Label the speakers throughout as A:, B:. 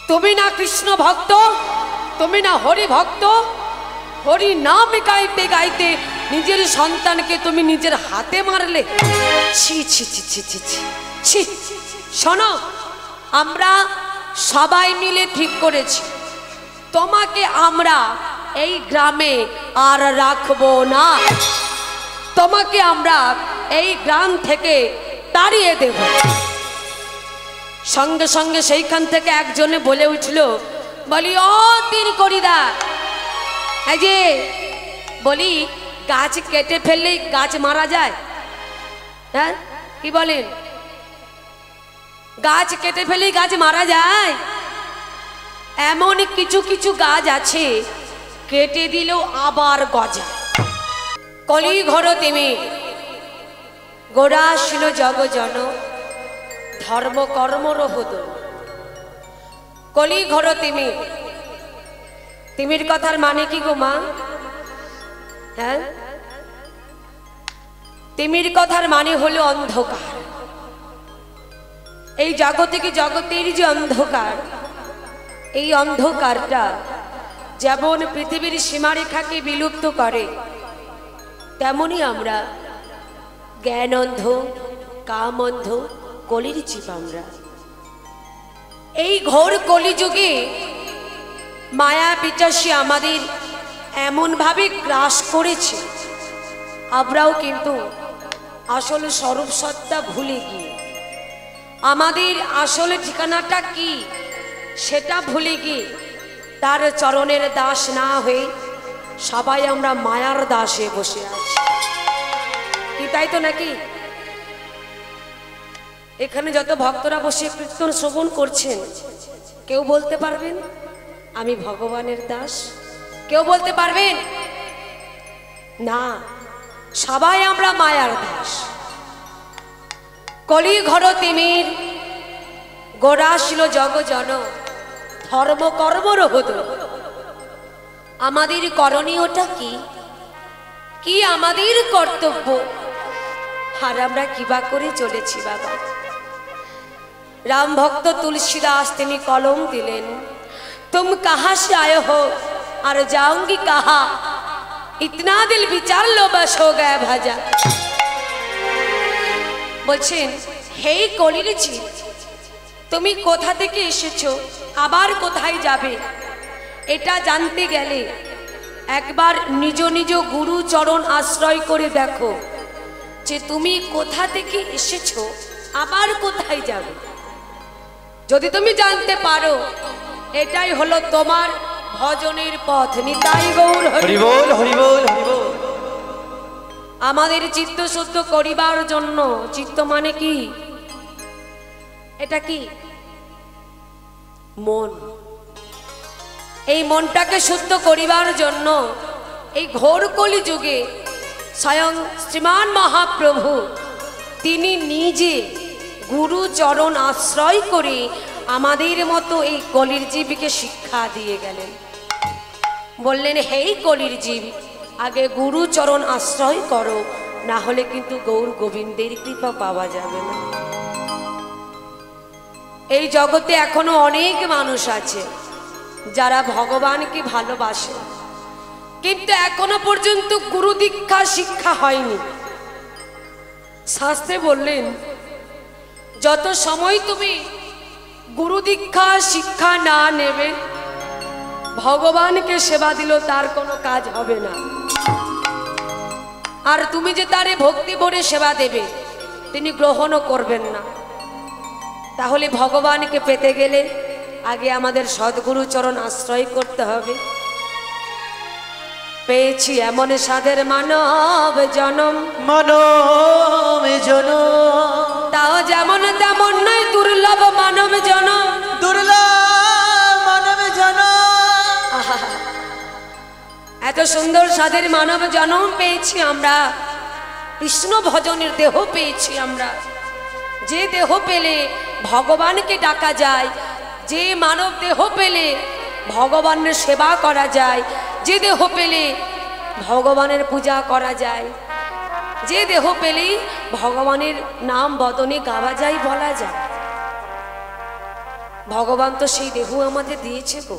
A: তুমি না কৃষ্ণ ভক্ত, তুমি না হরি ভক্ত। হরি নাম গাইতে গাইতে নিজের সন্তানকে তুমি নিজের হাতে মারলে। ছি ছি ছি ছি ছি ছি ছি। শোনো, আমরা সবাই মিলে ঠিক করেছি তোমাকে আমরা এই গ্রামে আর রাখবো না। তোমাকে আমরা এই গ্রাম থেকে তাড়িয়ে দেব। সঙ্গে সঙ্গে সেইখান থেকে একজনে বলে উঠল, বলি ও তিন করিদা, এই যে বলি গাছ কেটে ফেললেই গাছ মারা যায়? হ্যাঁ, কি বলেন? গাছ কেটে ফেললেই গাছ মারা যায়? এমন কিছু কিছু গাছ আছে কেটে দিলেও আবার গজায়। কলি ঘর তেমে গোড়া ছিল জগ জন, ধর্ম কর্মর হত। কলি ঘর তেমে, তিমির কথার মানে কি গো মা? হ্যাঁ, তিমির কথার মানে হলো অন্ধকার। এই জাগতিক জগতের যে অন্ধকার, এই অন্ধকারটা যেমন পৃথিবীর সীমারেখাকে বিলুপ্ত করে, তেমনি আমরা জ্ঞান অন্ধ, কাম অন্ধ, কলির জীব আমরা। এই ঘোর কলিযুগে মায়া পিচাসী আমাদের এমনভাবে গ্রাস করেছে, আমরাও কিন্তু আসল স্বরূপ সত্তা ভুলে গিয়ে, আমাদের আসল ঠিকানাটা কি সেটা ভুলে গিয়ে, তার চরণের দাস না হয়ে সবাই আমরা মায়ার দাসে বসে আছি। কি তাই তো নাকি? এখানে যত ভক্তরা বসে কীর্তন শ্রবণ করছেন, কেউ বলতে পারবেন আমি ভগবানের দাস? কেউ বলতে পারবেন না। সবাই আমরা মায়ার দাস। কলি ঘর তিমির গোড়া ছিল জগ জন, ধর্ম কর্মর হত। আমাদের করণীয়টা কি? কি আমাদের কর্তব্য? আর আমরা কিবা করে চলেছি বাবা? রাম ভক্ত তুলসীদাস তিনি কলম দিলেন, तुम कहाँ से आए हो और जाऊंगी कहाँ, इतना दिल विचार लो बस हो गया भाजा। বলছেন হে কলির জীব, তুমি কোথা থেকে এসেছো, আবার কোথায় যাবে, এটা জানতে গেলে একবার নিজ নিজ গুরু চরণ আশ্রয় করে দেখো যে তুমি কোথা থেকে এসেছো, আবার কোথায় যাবে। যদি তুমি জানতে পারো, এটাই হলো তোমার ভজনের পথ। নিতাই গৌর হরি বল, হরি বল, হরি বল। আমাদের চিত্ত শুদ্ধ করিবার জন্য, চিত্ত মানে কি? এটা কি? মন। এই মনটাকে শুদ্ধ করিবার জন্য এই ঘোর কলি যুগে স্বয়ং শ্রীমান মহাপ্রভু তিনি নিজে গুরু চরণ আশ্রয় করে আমাদের মতো এই কলির জীবকে শিক্ষা দিয়ে গেলেন। বললেন হে কলির জীব, আগে গুরু চরণ আশ্রয় করো, না হলে কিন্তু গৌর গোবিন্দের কৃপা পাওয়া যাবে না। এই জগতে এখনো অনেক মানুষ আছে যারা ভগবানকে ভালোবাসে, কিন্তু এখনো পর্যন্ত গুরু দীক্ষা শিক্ষা হয়নি। শাস্ত্রে বললেন যত সময় তুমি গুরু দীক্ষা শিক্ষা না নেবে, ভগবানকে সেবা দিল তার কোনো কাজ হবে না। আর তুমি যে তারে ভক্তি ভরে সেবা দেবে, তিনি গ্রহণও করবেন না। তাহলে ভগবানকে পেতে গেলে আগে আমাদের সদ্গুরু চরণ আশ্রয় করতে হবে। পেয়েছি এমন সাধের মানব জনম,
B: মানব জনম,
A: তাও যেমন তেমন নয় দুর্লভ মানব জনম,
B: দুর্লভ মানব জনম।
A: এত সুন্দর সাধের মানব জনম পেয়েছি আমরা, কৃষ্ণ ভজনের দেহ পেয়েছি আমরা। যে দেহ পেলে ভগবানকে ডাকা যায়, যে মানব দেহ পেলে ভগবানের সেবা করা যায়, যে দেহ পেলে ভগবানের পূজা করা যায়, যে দেহ পেলেই ভগবানের নাম বদনে গাওয়া যায়, বলা যায়। ভগবান তো সেই দেহ আমাদের দিয়েছে গো।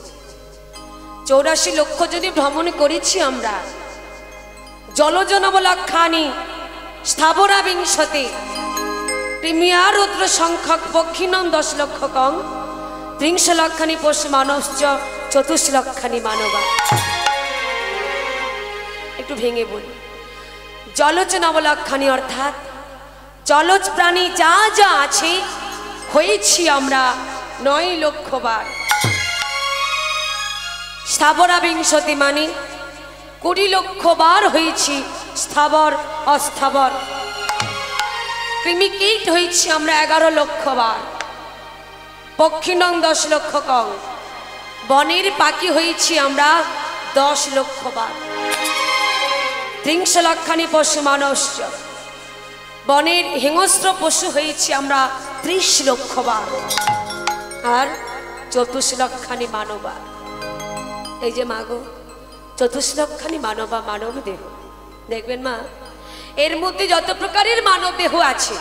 A: 84 লক্ষ যদি ভ্রমণ করেছি আমরা, জলজ নবলক্ষানি স্থাবরা বিংশতে প্রিমিয়া রুদ্র সংখ্যক পক্ষিণম 10 লক্ষ কং 30 লক্ষানি পশু মানবশ্চ 24 লক্ষানি মানবা। একটু ভেঙে বলি, জলজ নবলক্ষানি অর্থাৎ জলজ প্রাণী যা যা আছে হয়েছি আমরা 9 লক্ষ বার। স্থাবরা বিংশতি মানে 20 লক্ষ বার হয়েছি স্থাবর অস্থাবর। কৃমিকীট হয়েছি আমরা 11 লক্ষ বার। পক্ষিণং 10 লক্ষ কং, বনের পাখি হয়েছি আমরা 10 লক্ষ বার। 30 লক্ষানি পশু মানবশ্চ, বনের হিংস্র পশু হয়েছি আমরা 30 লক্ষ বার। আর 24 লক্ষানি মানবা। এই যে মাগো 24 লক্ষানি মানবা, মানব দেহ দেখবেন মা, এর মধ্যে যত প্রকারের মানব দেহ আছে,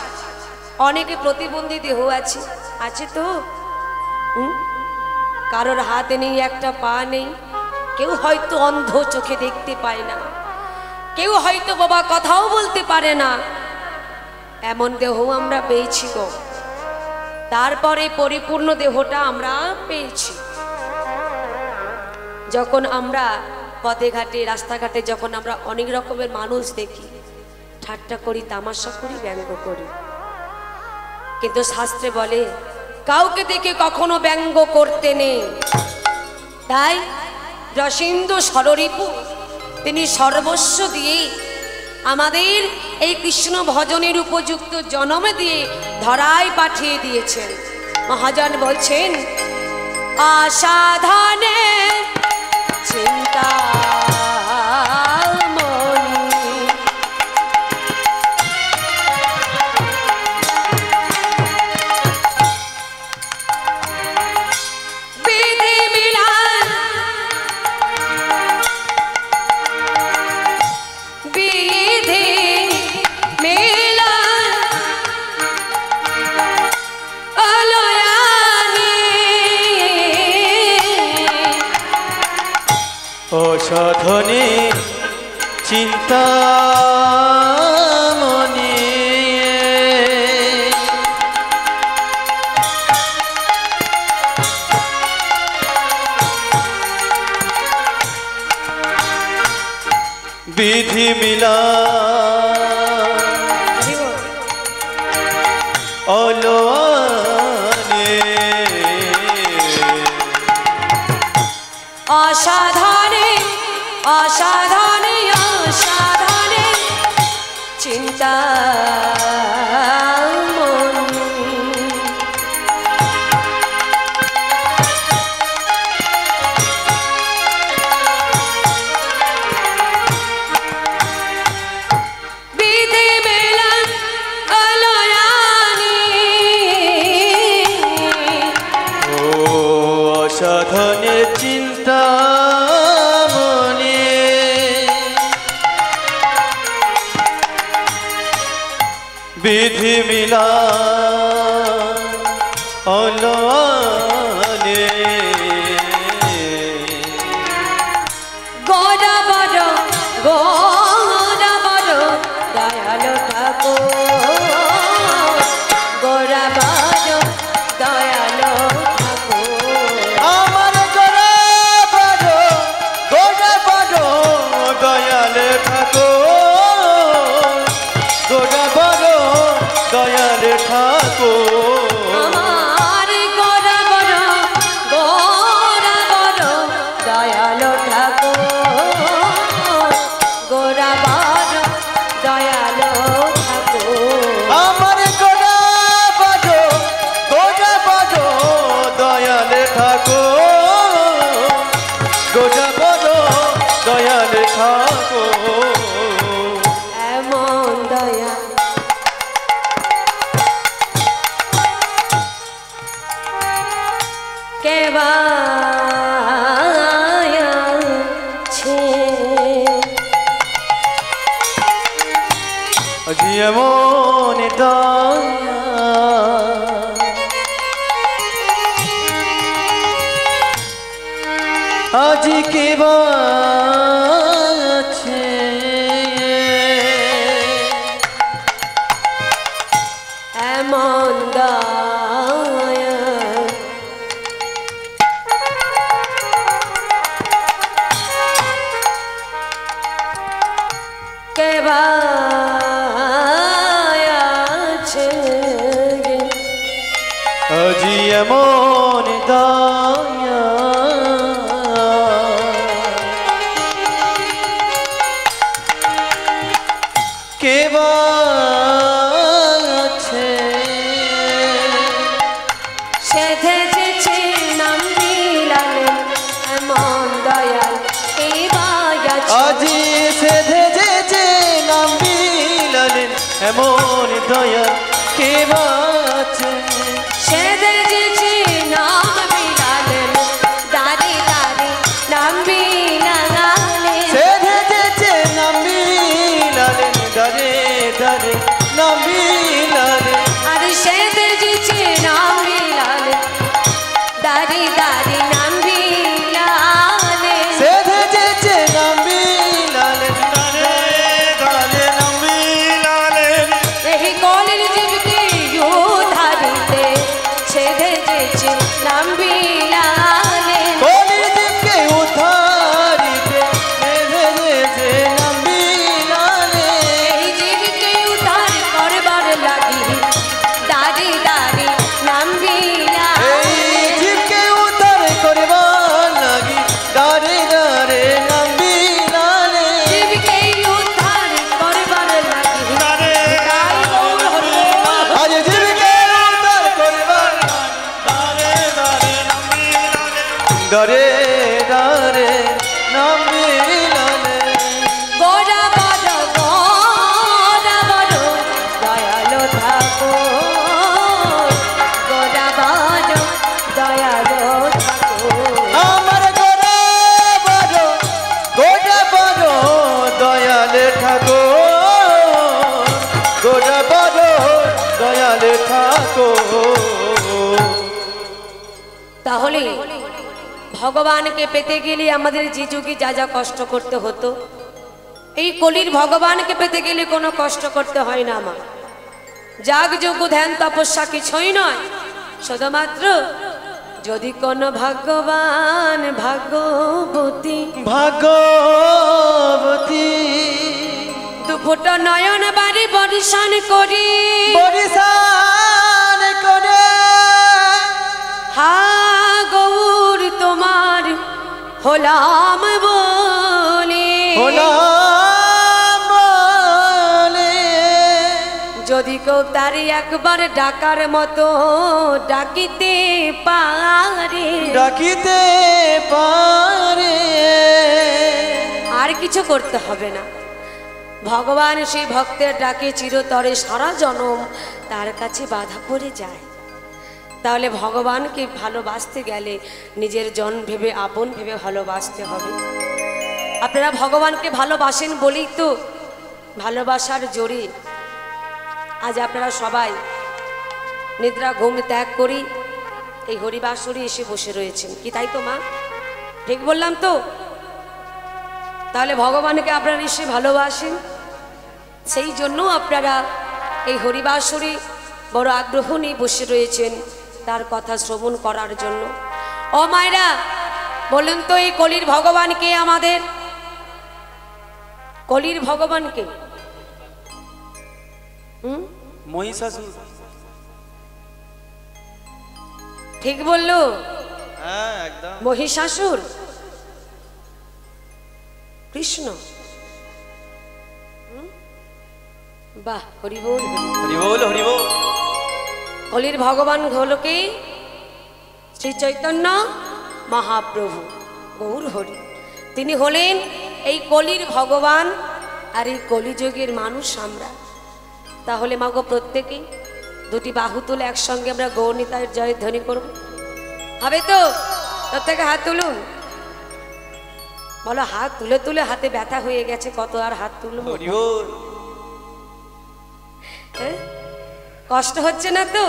A: অনেকে প্রতিবন্ধী দেহ আছে, আছে তো। কারোর হাতে নেই, একটা পা নেই, কেউ হয়তো অন্ধ, চোখে দেখতে পায় না, কেউ হয়তো বাবা কথাও বলতে পারে না, এমন দেহ আমরা পেয়েছি গো। তারপরে পরিপূর্ণ দেহটা আমরা পেয়েছি। যখন আমরা পথে ঘাটে রাস্তাঘাটে যখন আমরা অনেক রকমের মানুষ দেখি, ঠাট্টা করি, তামাশা করি, ব্যঙ্গ করি, কিন্তু শাস্ত্রে বলে কাউকে দেখে কখনো ব্যঙ্গ করতে নেই। তাই রসিন্দু সররিপু তিনি সর্বস্ব দিয়ে আমাদের এই কৃষ্ণ ভজনের উপযুক্ত জন্মে দিয়ে ধরায় পাঠিয়ে দিয়েছেন। মহাজন বলছেন আসাধানে চিন্তা
B: অসাধনে চিন্তা মনে, বিধি মিলা অলোয়ানে,
A: অসাধানে অসাধানে অসাধানে চিন্তা
B: অসাধনে চিন্তা মনে, বিধি মিলা অলোয়ানে,
A: গোড়া বড় দয়ালো ঠাকুর, গোড়া বড় দয়ালো ঠাকুর,
B: আমার গোড়া বড় দয়ালে ঠাকুর, গোড়া বড় দয়ালে ঠাকুর,
A: আমার গোড়া বড় দয়ালো ঠাকুর, গোড়া বড় দয়ালো ঠাকুর,
B: আমার গোড়া বড় দয়ালে ঠাকুর, গোড়া বড় দয়ালে ঠাকুর,
A: এমন দয়া কেবা
B: এমন দয়া আজি কে বাছে
A: এমন দয়া কে বাছে
B: আজি এমন দয়া কে বাছে
A: সেধেছে নাম বিলালেন এমন দয়াল কে বাছে
B: আজি সেধেছে নাম বিলালেন এমন দয়া কে বাছে
A: সেধেছে নাম বিলালেন দাঁড়ি দাঁড়ি নাম বিলালেন
B: সেধেছে নাম বিলালেন দারে দারে নাম বিলালেন
A: আর সেধেছে নাম বিলালেন দাঁড়ি দাঁড়ি নাম বিলালেন
B: সেধেছে নাম বিলালেন দারে দারে নাম বিলালেন
A: এই কলির জীবকে উদ্ধারিতে সেধেছে নাম বিলালেন
B: কলির জীবকে উদ্ধারিতে সেধেছে নাম বিলালেন
A: এই জীবকে উদ্ধার করবার লাগি দাঁড়ি দাঁড়ি নাম
B: এই
A: বিলালেন
B: জীবকে উদ্ধার করবার লাগি দারে দারে নাম বিলালেন
A: জীবকে উদ্ধার করবার লাগি
B: দারে
A: তাই গৌর হরি
B: আজ জীবকে উদ্ধার করবার দারে দারে নাম বিলালেন দারে দারে নাম বিলালেন
A: গোরা বড় দয়ালো ঠাকুর গোরা বড় দয়ালো ঠাকুর
B: আমার গোরা বড় দয়ালে ঠাকুর গোরা বড় দয়ালে ঠাকুর
A: তাহলে ভগবানকে পেতে গেলে আমাদের যে যুগে যা যা কষ্ট করতে হতো এই কলির ভগবানকে পেতে গেলে কোনো কষ্ট করতে হয় না আমার যাগ যোগ্য ধ্যান তপস্যা কিছুই নয় শুধুমাত্র যদি কোনো ভগবান ভাগ্যবতী
B: ভাগবতী
A: দুপুট নয়ন বাড়ি বর্ষণ করি
B: বরিশান করে
A: হা গৌর তোমার হলাম বলে
B: হলাম বলে
A: যদি কেউ তারি একবার ডাকার মতো ডাকিতে পারে
B: ডাকিতে পারে
A: আর কিছু করতে হবে না ভগবান সেই ভক্তের ডাকে চিরতরে সারা জনম তার কাছে বাধা পড়ে যায় তাহলে ভগবানকে ভালোবাসতে গেলে নিজের জন ভেবে আপন ভেবে ভালোবাসতে হবে আপনারা ভগবানকে ভালোবাসেন বলেই তো ভালোবাসার জোরে আজ আপনারা সবাই নিদ্রা ঘুম ত্যাগ করি এই হরিবাসরে এসে বসে রয়েছেন কি তাই তো মা ঠিক বললাম তো তাহলে ভগবানকে আপনারা এসে ভালোবাসেন সেই জন্য আপনারা এই হরিবাসরে বড় আগ্রহ নিয়ে বসে রয়েছেন তার কথা শ্রবণ করার জন্য ও মায়েরা বলুন তো এই কলির ভগবানকে আমাদের কলির ভগবানকে
B: মহিষাসুর
A: ঠিক বললো
B: হ্যাঁ একদম
A: মহিষাসুর কৃষ্ণ বাহ হরি বল
B: হরি বল হরি বল
A: কলির ভগবান হলো কি শ্রী চৈতন্য মহাপ্রভু গৌর হরি তিনি হলেন এই কলির ভগবান আর এই কলিযুগের মানুষ আমরা তাহলে মাগো প্রত্যেকেই দুটি বাহু তুলে একসঙ্গে আমরা গৌরনিতায়ের জয় ধ্বনি করব হবে তো প্রত্যেকে হাত তুলুন বলো হাত তুলে তুলে হাতে ব্যথা হয়ে গেছে কত আর হাত তুলবো
B: হরি বল
A: কষ্ট হচ্ছে না তো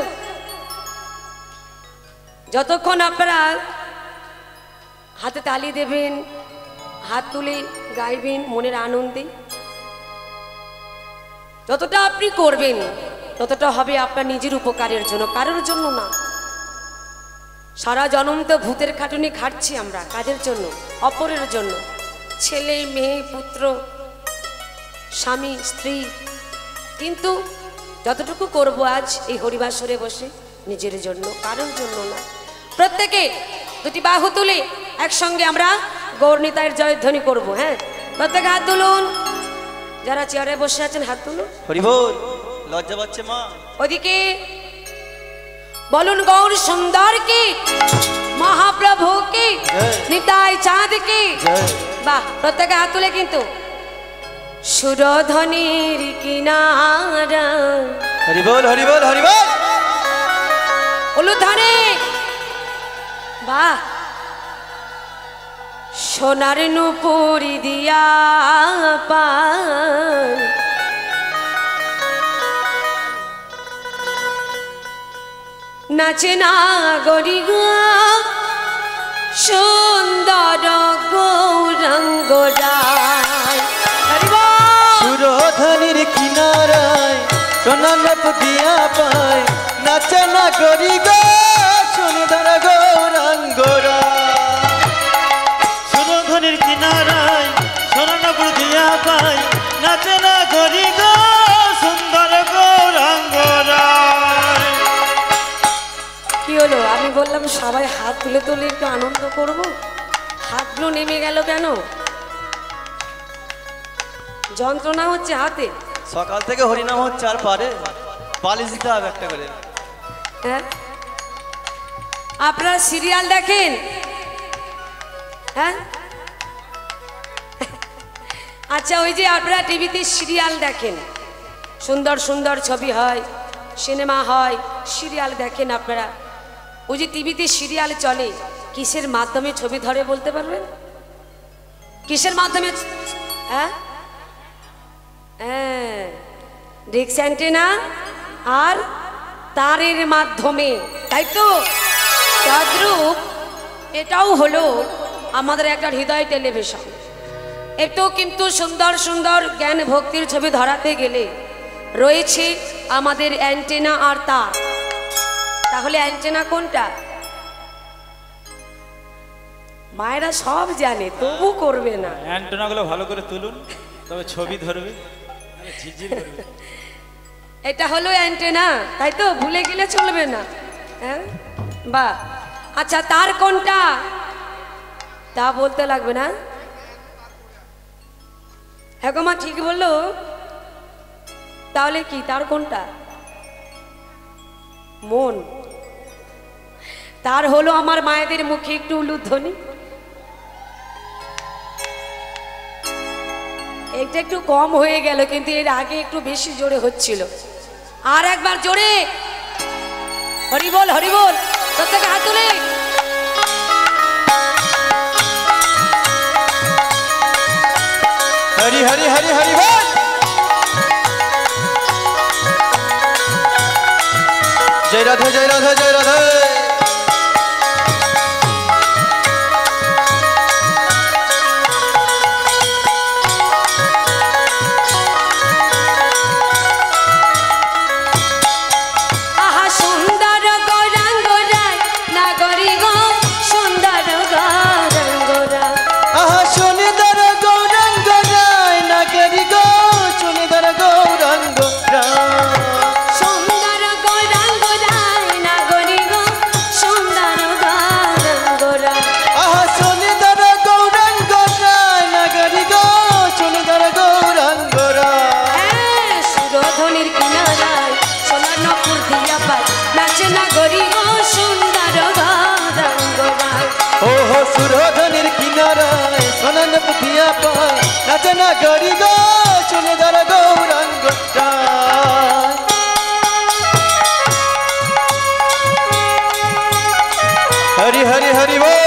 A: যতক্ষণ আপনারা হাতে তালি দেবেন, হাত তুলে গাইবেন মনের আনন্দে। যতটা আপনি করবেন ততটা হবে আপনার নিজের উপকারের জন্য, কারোর জন্য না। সারা জন্ম তো ভূতের খাটুনি খাটছি আমরা কাজের জন্য, অপরের জন্য, ছেলে মেয়ে পুত্র স্বামী স্ত্রী। কিন্তু যতটুকু করব আজ এই হরিবাসরে বসে নিজের জন্য, কারোর জন্য না। প্রত্যেকে দুটি বাহু তুলে একসঙ্গে আমরা গৌরনীতায়ের জয়ধ্বনি করব। হ্যাঁ, প্রত্যেকে হাত তুলুন। যারা চেয়ারে বসে আছেন হাত তুলুন।
B: হরি বল। লজ্জা পাচ্ছে মা।
A: ওদিকে বলুন গৌর সুন্দর কি, মহাপ্রভু কি, নিতাই চাঁদ কি। বাহ, প্রত্যেকে হাত তুলে কিন্তু সুরধ্বনির কিনারা।
B: হরি বল হরি বল হরি বল।
A: উলুধ্বনি। বাহ, সোনার নুপুরি দিয়া পান, নাচে না গরি গো সুন্দর গৌরাঙ্গ রায়।
B: সুরধ্বনির কিনারায় সোনার নূপ দিয়া পায়, নাচে না গরি গো সুন্দর গৌরাঙ্গ রায়।
C: সুরধ্বনির কিনারায় সোনার নূপ দিয়া পায়, নাচে না গরি গো সুন্দর গৌরাঙ্গ রায়।
A: কি হলো? আমি বললাম সবাই হাত তুলে তুলে একটু আনন্দ করব, হাতগুলো নেমে গেল কেন? যন্ত্রণা হচ্ছে হাতে।
B: সকাল থেকে হরিনাম হচ্ছে, আর পারে পালিশ দিতে হবে একটা করে।
A: হ্যাঁ, আপনারা সিরিয়াল দেখেন? হ্যাঁ, আচ্ছা, ওই যে আপনারা টিভিতে সিরিয়াল দেখেন, সুন্দর সুন্দর ছবি হয়, সিনেমা হয়, সিরিয়াল দেখেন আপনারা। ওই যে টিভিতে সিরিয়াল চলে, কিসের মাধ্যমে ছবি ধরে বলতে পারবেন? কিসের মাধ্যমে? হ্যাঁ হ্যাঁ, ডিশ অ্যান্টেনা আর তারের মাধ্যমে, তাই তো? তদ্রূপ এটাও হলো আমাদের একটা হৃদয় টেলিভিশন। এতেও কিন্তু সুন্দর সুন্দর জ্ঞান ভক্তির ছবি ধরাতে গেলে রয়েছে আমাদের অ্যান্টেনা আর তার। তাহলে অ্যান্টেনা কোনটা? মায়েরা সব জানে, তবু করবে না।
C: অ্যান্টেনাগুলো ভালো করে তুলুন, তবে ছবি ধরবে, ঝিঝির করবে।
A: এটা হলো অ্যান্টেনা, তাই তো? ভুলে গেলে চলবে না। হ্যাঁ, বাহ। আচ্ছা, তার কোনটা তা বলতে লাগবে না? হ্যাঁ গো মা, ঠিক বললো। তাহলে কি তার কোনটা? মন। তার হলো আমার মায়েদের মুখে একটু উলুধ্বনি। এটা একটু কম হয়ে গেল, কিন্তু এর আগে একটু বেশি জোরে হচ্ছিল। আর একবার জোরে হরি বল হরি বল। প্রত্যেকে হাত তুলে।
B: হরি হরি হরি হরি বল। জয় রাধে জয় রাধে জয় রাধে। সুরধ্বনির কিনারায় সোনার নূপ দিয়া পায়, নাচে না গরি গো চুনিদার গৌরাঙ্গ রায়। হরি হরি হরি বল।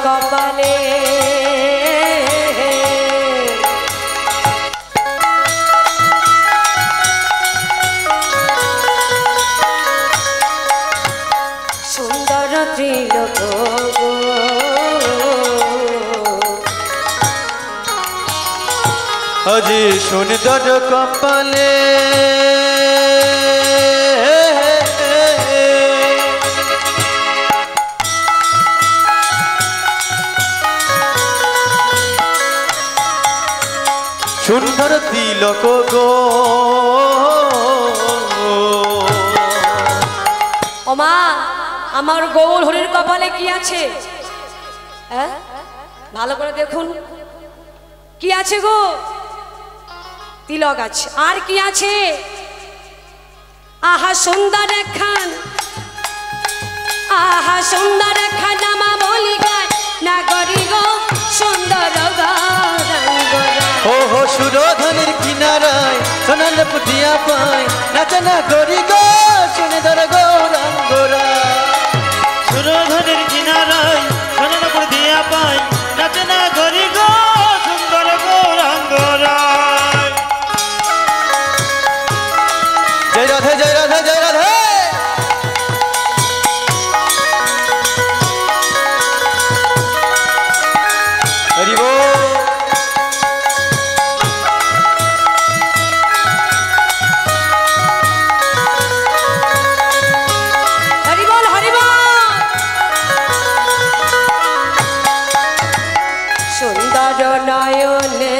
A: কপালে সুন্দর ত্রিলোক গো।
B: আজি সুন্দর কপালে সুন্দর তিলক গো।
A: ওমা আমার গৌর হরির কপালে কি আছে? হ্যাঁ ভালো করে দেখুন কি আছে গো? তিলক আছে। আর কি আছে? আহা সুন্দর খান, আহা সুন্দর খান নামা বলি গায় নাগরি গো সুন্দর
B: ওহো সুরধনের কিনারায় সোনাল পুতিয়া পায় নাচনা করি গো সুন্দর গৌরাঙ্গরা।
C: সুরধনের কিনারায় সোনাল পুতিয়া পায় নাচনা করি গো সুন্দর গৌরাঙ্গরা।
B: জয় রাধে জয় রাধে জয় রাধে। হরি বল।
A: হরি বল হরি বল। সুন্দর নয়নে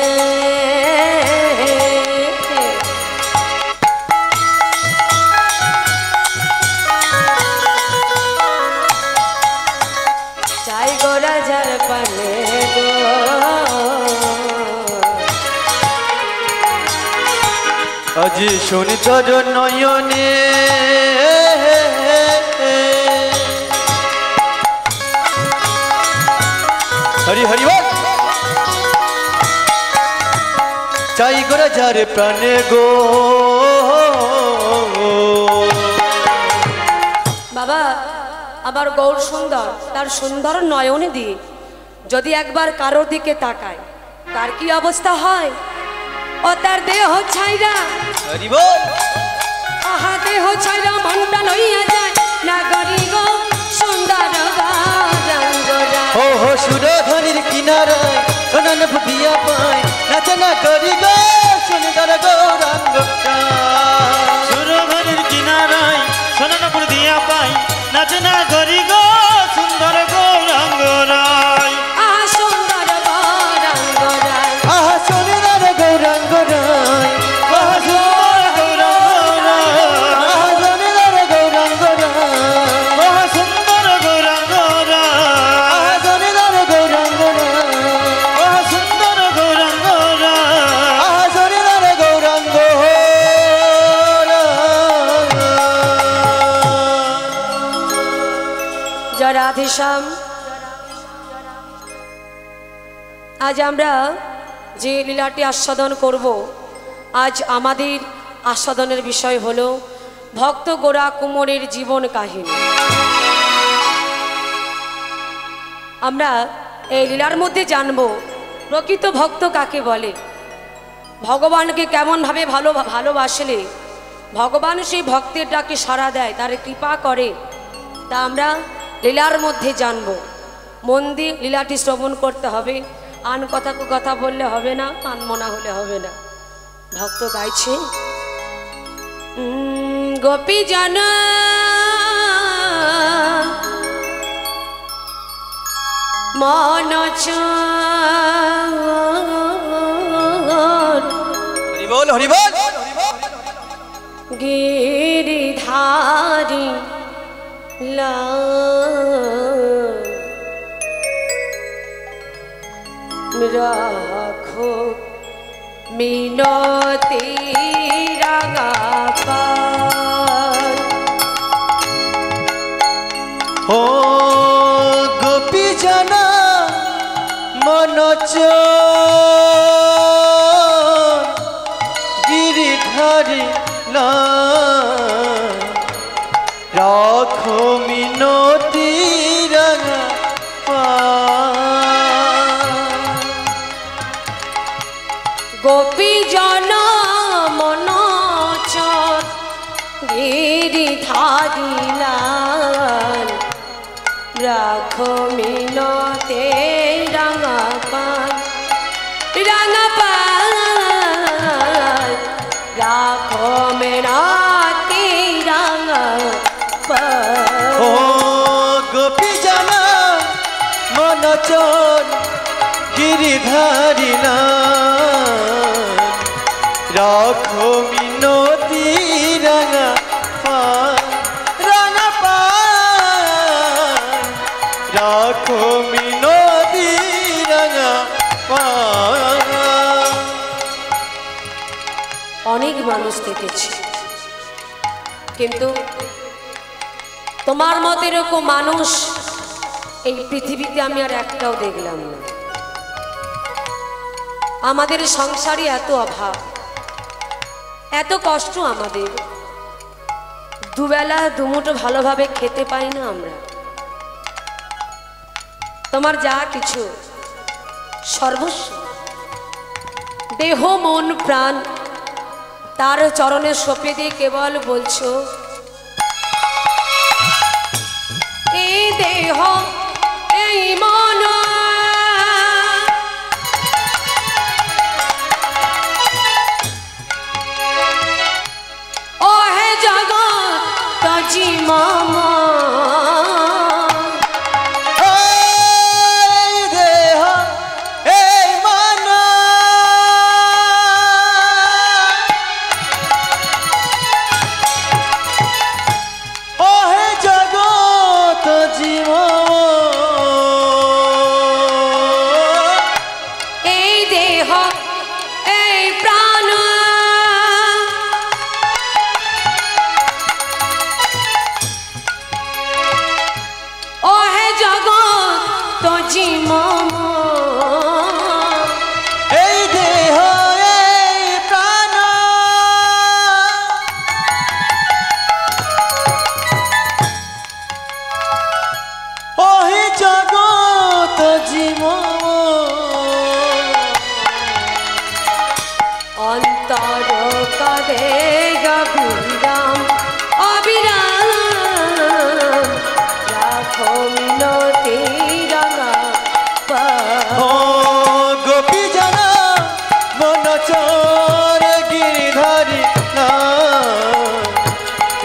A: চাই গো রাজার পানে গো।
B: আজি সুন্দর নয়নে হরি হরি বল। চাই গোরা যার প্রাণে গো।
A: বাবা আমার গৌর সুন্দর, তার সুন্দর নয়নে দিয়ে যদি একবার কারোর দিকে তাকায় তার কি অবস্থা হয়? ও তার দেহ ছাইরা,
B: হরি বল।
A: আহা দেহ ছাইরা মনটা লইয়া যায় নাগরি গো সুন্দর গৌরাঙ্গরা।
B: ওহো সুরধনির কিনারায় সোনাল পুতিয়া পায় নাচনা করি গো সুন্দর গৌরাঙ্গরা।
C: সুরধনের কিনারায় সোনাল পুতিয়া পায় নাচনা করি গো সুন্দর গৌরাঙ্গরায়।
A: আহা সুন্দর গৌরাঙ্গরায়,
B: আহা সুন্দর গৌরাঙ্গরায়।
C: আহা সুন্দর গৌরাঙ্গরায়।
B: আহা সুন্দর গৌরাঙ্গরায়।
C: আহা সুন্দর গৌরাঙ্গরায়।
B: আহা সুন্দর গৌরাঙ্গরায়।
C: আহা সুন্দর গৌরাঙ্গরায়।
B: আহা সুন্দর গৌরাঙ্গরায়।
A: জয় রাধেশ্যাম। আজ আমরা যে লীলাটি আস্বাদন করব, আজ আমাদের আস্বাদনের বিষয় হলো ভক্ত গোরা কুমোরের জীবন কাহিনী। আমরা এই লীলার মধ্যে জানব প্রকৃত ভক্ত কাকে বলে, ভগবানকে কেমনভাবে ভালোবাসলে ভগবান সেই ভক্তের ডাকে সাড়া দেয়, তার কৃপা করে, তা আমরা লীলার মধ্যে জানব। মন দিয়ে লীলাটি শ্রবণ করতে হবে। আন কথা বললে হবে না, আনমনা হলে হবে না। ভক্ত গাইছে গোপী জন মন
B: হরি বল হরি বল।
A: গিরিধারী রাখো মিনতি রাঙা পায়।
B: ও গোপী জানা মনোচ গিরিধারী রাখো মিনতি রাঙা পায়।
A: জন মন চর গিরিধারী লাল রাখো মিনতে রাঙা পাল রাখো মিনতে রাঙা পাল।
B: ও গোপী জানা মন চোর গিরিধারী রাখো মিনতি রাঙা পাল রাখো মিনতি রাঙা পাল।
A: অনেক মানুষ দেখেছি, কিন্তু তোমার মতো এরকম মানুষ এই পৃথিবীতে আমি আর একটাও দেখলাম না। আমাদের সংসারে এত অভাব, এত কষ্ট, আমাদের দুবেলা দুমুঠো ভালোভাবে খেতে পাই না আমরা। তোমার যা কিছু সর্বস্ব, দেহ মন প্রাণ তার চরণে সঁপে দিয়ে কেবল বলছো, এই দেহ এই মন ও হে জগৎ জীবন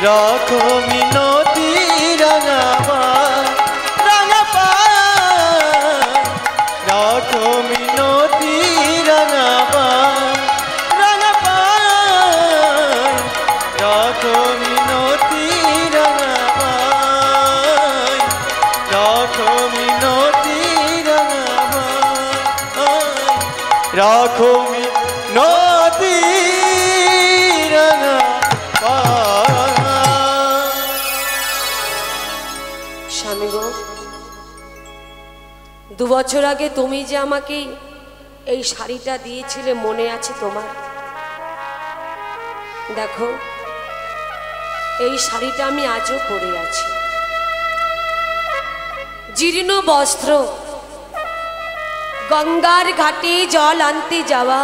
B: রাখো মিনতি রাঙা পাল রাখো মিনতি রাঙা পাল রাখো মিনতি রাঙা পাল রাখো মিনতি রাঙা পাল রাখো মিনতি রাঙা পাল।
A: স্বামী গো, 2 বছর আগে তুমি যে আমাকে এই শাড়িটা দিয়েছিলে মনে আছে তোমার? দেখো, এই শাড়িটা আমি আজও পরে আছি। জীর্ণ বস্ত্র, গঙ্গার ঘাটে জল আনতে যাওয়া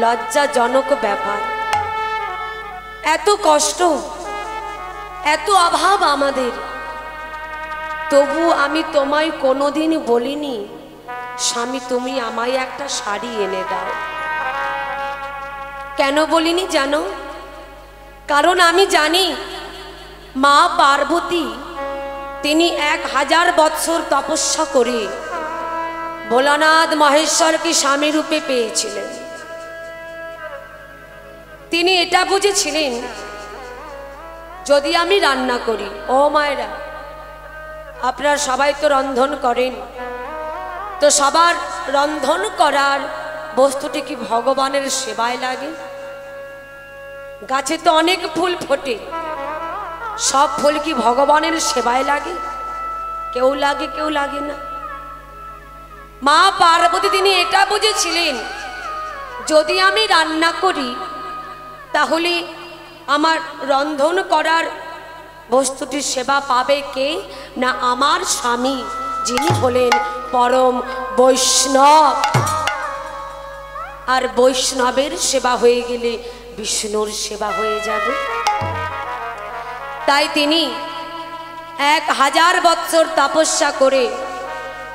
A: লজ্জাজনক ব্যাপার। এত কষ্ট, এত অভাব আমাদের, তবু আমি তোমায় কোনোদিন বলিনি স্বামী তুমি আমায় একটা শাড়ি এনে দাও। কেন বলিনি জানো? কারণ আমি জানি মা পার্বতী তিনি 1000 বৎসর তপস্যা করে ভোলানাথ মহেশ্বরকে স্বামী রূপে পেয়েছিলেন। তিনি এটা বুঝেছিলেন যদি আমি রান্না করি, ও মায়েরা আপনারা সবাই তো রন্ধন করেন, তো সবার রন্ধন করার বস্তুটি কি ভগবানের সেবায় লাগে? গাছে তো অনেক ফুল ফোটে, সব ফুল কি ভগবানের সেবায় লাগে? কেউ লাগে, কেউ লাগে না। মা পার্বতী তিনি এটা বুঝেছিলেন যদি আমি রান্না করি তাহলে আমার রন্ধন করার বস্তুটির সেবা পাবে কে না? আমার স্বামী, যিনি হলেন পরম বৈষ্ণব। আর বৈষ্ণবের সেবা হয়ে গেলে বিষ্ণুর সেবা হয়ে যাবে। তাই তিনি 1000 বৎসর তপস্যা করে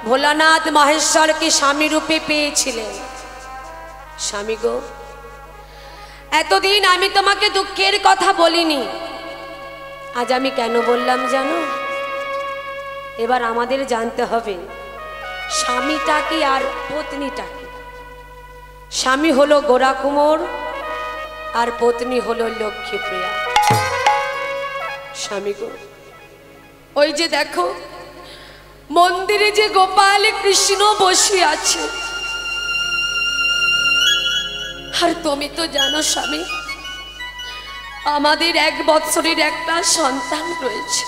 A: ভোলানাথ মহেশ্বরকে স্বামী রূপে পেয়েছিলেন। স্বামী গো, এতদিন আমি তোমাকে দুঃখের কথা বলিনি, আজ আমি কেন বললাম জানো? এবার আমাদের জানতে হবে স্বামীটা কি আর পত্নীটা কি। স্বামী হলো গোরা কুমোর আর পত্নী হলো লক্ষ্মীপ্রিয়া। স্বামী গো, ওই যে দেখো মন্দিরে যে গোপাল কৃষ্ণ বসে আছে, আর তুমি তো জানো স্বামী আমাদের 1 বৎসরের একটা সন্তান রয়েছে।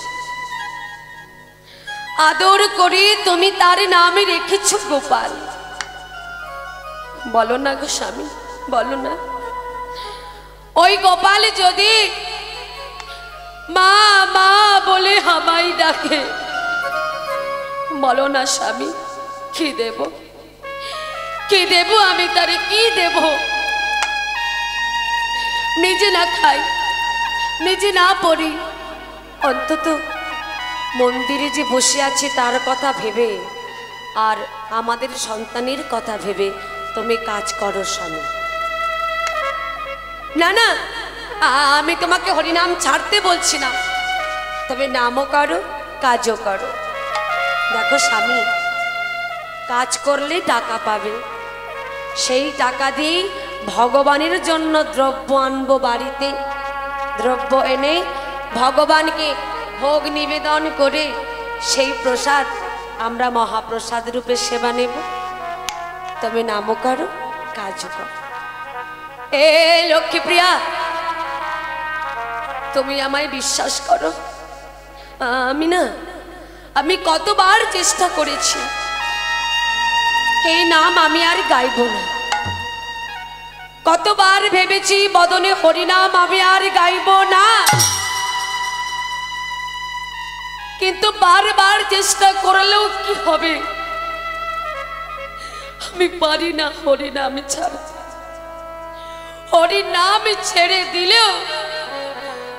A: আদর করে তুমি তার নামে রেখেছো গোপাল। বলো না গো স্বামী, বলো না, ওই গোপাল যদি মা মা বলে আমায় ডাকে, বলো না স্বামী কি দেব, কি দেব আমি তারে, কি দেব? নিজে না খাই, নিজে না পড়ি, অন্তত মন্দিরে যে বসে আছে তার কথা ভেবে আর আমাদের সন্তানের কথা ভেবে তুমি কাজ করো স্বামী। না না, আমি তোমাকে হরিনাম ছাড়তে বলছি না, তবে নামও করো কাজও করো। দেখো স্বামী, কাজ করলে টাকা পাবে, সেই টাকা দিয়ে ভগবানের জন্য দ্রব্য আনবো বাড়িতে, দ্রব্য এনে ভগবানকে ভোগ নিবেদন করে সেই প্রসাদ আমরা মহাপ্রসাদ রূপে সেবা নেব। তবে নামও করো কাজও করো। এ লক্ষ্মীপ্রিয়া, তুমি আমায় বিশ্বাস করো, আমি কতবার চেষ্টা করেছি এই নাম আমি আর গাইব না, কতবার ভেবেছি বদনে হরিনাম আমি আর গাইব না, কিন্তু বারবার চেষ্টা করলেও কি হবে, আমি পারি না হরিনাম ছাড়তে। হরিনাম ছেড়ে দিলেও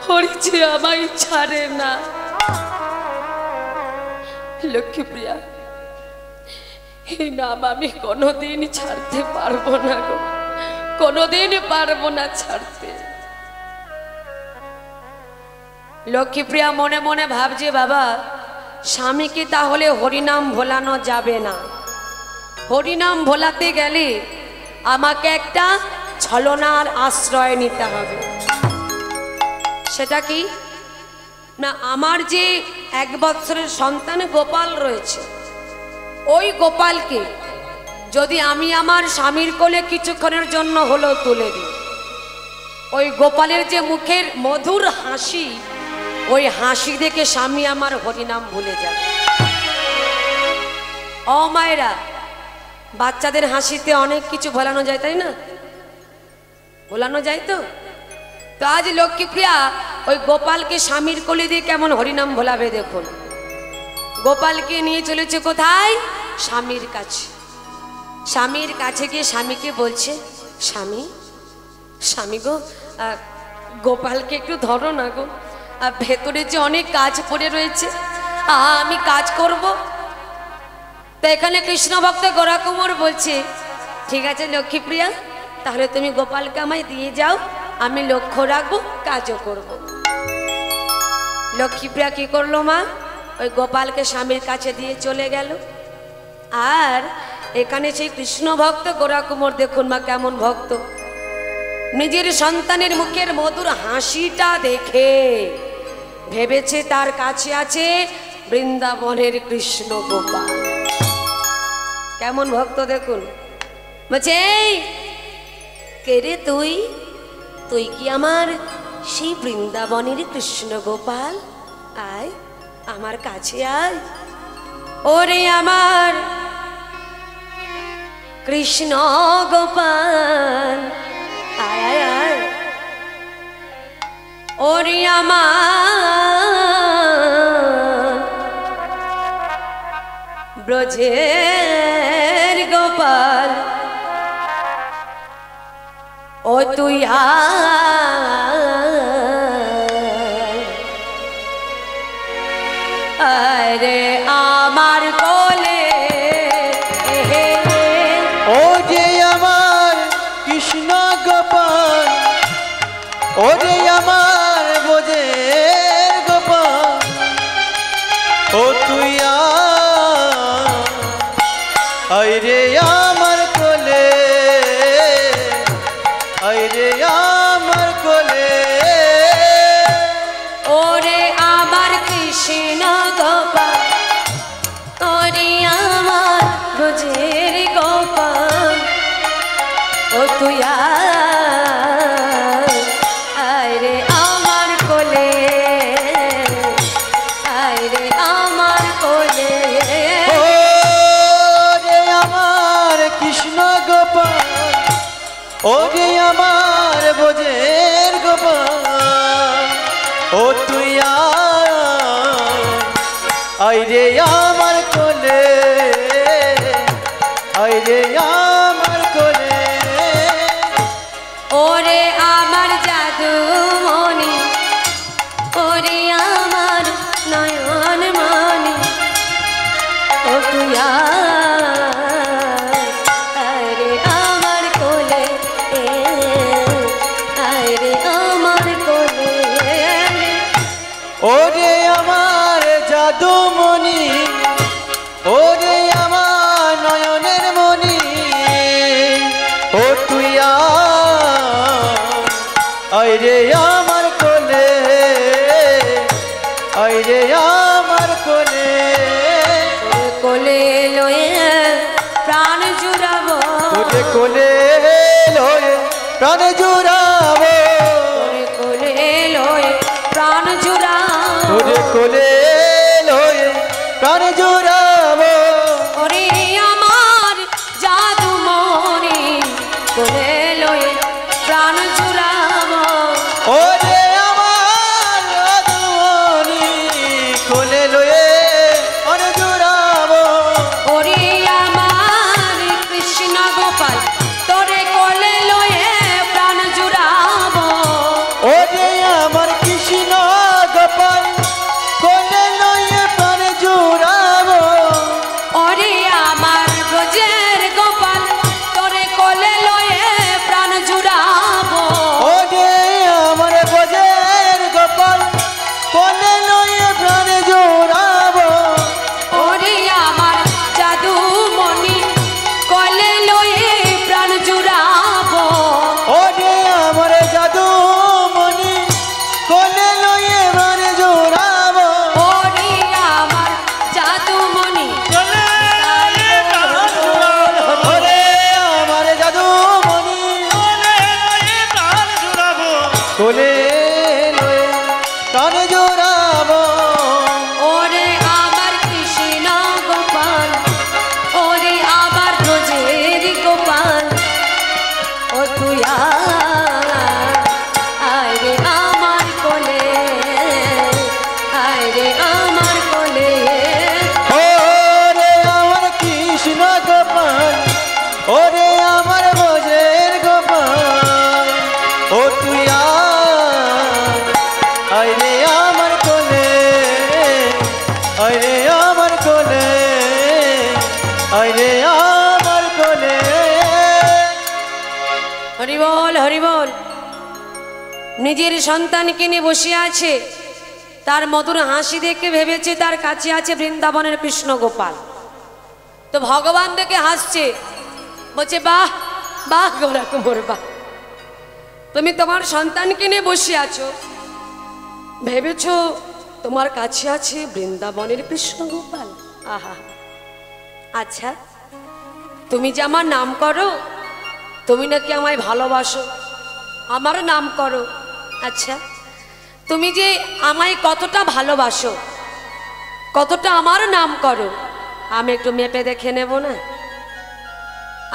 A: হরি যে আমায় ছাড়ে না। লক্ষ্মীপ্রিয়া, এই নাম আমি কোনোদিন ছাড়তে পারবো না গো, কোনোদিন পারবো না ছাড়তে। লক্ষ্মীপ্রিয়া মনে মনে ভাবছে, বাবা স্বামীকে তাহলে হরিনাম ভোলানো যাবে না, হরিনাম ভোলাতে গেলে আমাকে একটা ছলনার আশ্রয় নিতে হবে। সেটা কি না, আমার যে 1 বৎসরের সন্তান গোপাল রয়েছে, ওই গোপালকে যদি আমি আমার স্বামীর কোলে কিছুক্ষণের জন্য হলেও তুলে দিই, ওই গোপালের যে মুখের মধুর হাসি, ওই হাসি দেখে স্বামী আমার হরিনাম ভুলে যাবে। ও মায়েরা, বাচ্চাদের হাসিতে অনেক কিছু ভোলানো যায়, তাই না? ভোলানো যায় তো। তো আজ লক্ষ্মীপ্রিয়া ওই গোপালকে স্বামীর কোলে দিয়ে কেমন হরিনাম ভোলাবে দেখুন। গোপালকে নিয়ে চলেছে কোথায়? স্বামীর কাছে। স্বামীর কাছে গিয়ে স্বামীকে বলছে, স্বামী স্বামী গো, গোপালকে একটু ধরো না গো, ভেতরে যে অনেক কাজ পড়ে রয়েছে, আমি কাজ করব। তো এখানে কৃষ্ণ ভক্ত গোরা কুমোর বলছে, ঠিক আছে লক্ষ্মীপ্রিয়া, তাহলে তুমি গোপালকে আমায় দিয়ে যাও, আমি লক্ষ্য রাখবো, কাজও করব। লক্ষ্মীপ্রিয়া কি করলো মা? ওই গোপালকে স্বামীর কাছে দিয়ে চলে গেল। আর এখানে সেই কৃষ্ণ ভক্ত গোরা কুমোর দেখুন মা কেমন ভক্ত, নিজের সন্তানের মুখের মধুর হাসিটা দেখে ভেবেছে তার কাছে আছে বৃন্দাবনের কৃষ্ণ গোপাল। কেমন ভক্ত দেখুন, বলছে কে রে তুই, তুই কি আমার সেই বৃন্দাবনের কৃষ্ণ গোপাল? আয় আমার কাছে আয়, ওরে আমার কৃষ্ণ গোপাল, আয় আয় আয়, ওরে আমার ব্রজের গোপাল, ও তুই আরে আমার কোলে
B: ও যে আমার কৃষ্ণ গোপাল, ও যে আমার বোঝের গোপাল, ও তুই আয় রে আমার কোলে, আয় রে আমার কোলে।
A: ওরে আমার কৃষ্ণ গোপাল, ওরে আমার বোঝের গোপাল, ও তুই আয় রে আমার কোলে, আয় রে আমার কোলে।
B: ও রে আমার কৃষ্ণ গোপাল, ও রে আমার বোঝের গোপাল, ও তুই আয় রে আমার কোলে, আয় রে আমার কোলে।
A: ওরে আমার জাদু মনি, ওরে আমার নয়ন মনি, ও তুই আয় রে আমার কোলে, আয় রে আমার কোলে।
B: ও রে আমার জাদুমণি, ও রে আমার নয়নের মণি, ও তুই আয় রে আমার কোলে, আয় রে আমার কোলে।
A: ওরে কোলে লয়ে প্রাণ জুড়াবো,
B: তোরে কোলে লয়ে প্রাণ জুড়াবো,
A: ওরে কোলে লয়ে প্রাণ জুড়াবো,
B: তোরে কোলে লয়ে প্রাণ জুড়াবো।
A: ওরে আমার জাদু মনি, কোলে লয়ে প্রাণ জুড়াবো,
B: ও রে আমার জাদুমণি, কোলে লয়ে প্রাণ জুড়াবো।
A: ওরে আমার কৃষ্ণ গোপাল, তোরে কোলে লয়ে প্রাণ জুড়াবো,
B: ও রে আমার কৃষ্ণ গোপাল, কোলে লয়ে প্রাণ জুড়াবো।
A: ওরে আমার ব্রজের গোপাল, তোরে কোলে লয়ে প্রাণ জুড়াবো,
B: ও রে আমার বোঝের গোপাল, কোলে লয়ে প্রাণ জুড়াবো।
A: ওরে আমার জাদু মনি, কোলে লয়ে প্রাণ জুড়াবো,
B: ও রে আমার জাদুমণি, কোলে লয়ে প্রাণ জুড়াবো।
A: ওরে আমার জাদু মনি,
B: ওরে আমার জাদুমণি, কোলে লয়ে প্রাণ জুড়াবো।
A: ওরে আমার কৃষ্ণ গোপাল, ওরে আমার ব্রজের গোপাল, ও তুই আয় রে আমার কোলে, আয় রে আমার কোলে।
B: ওরে আমার কৃষ্ণ গোপাল, ওরে আমার বোঝের গোপাল, ও তুই আয় রে আমার কোলে, আয় রে আমার কোলে, আয় রে আমার কোলে।
A: হরি বল, হরি বল। নিজের সন্তানকে নিয়ে বসে আছে, তার মধুর হাসি দেখে ভেবেছে তার কাছে আছে বৃন্দাবনের কৃষ্ণ গোপাল। তো ভগবান দেখে হাসছে, বলছে বাহ বাহ গোরা কুমোর বাহ, তুমি তোমার সন্তানকে নিয়ে বসে আছো, ভেবেছো তোমার কাছে আছে বৃন্দাবনের কৃষ্ণ গোপাল। আহা, আচ্ছা তুমি যে আমার নাম করো, তুমি নাকি আমায় ভালোবাসো, আমারও নাম করো। আচ্ছা তুমি যে আমায় কতটা ভালোবাসো, কতটা আমার নাম করো, আমি একটু মেপে দেখে নেব না?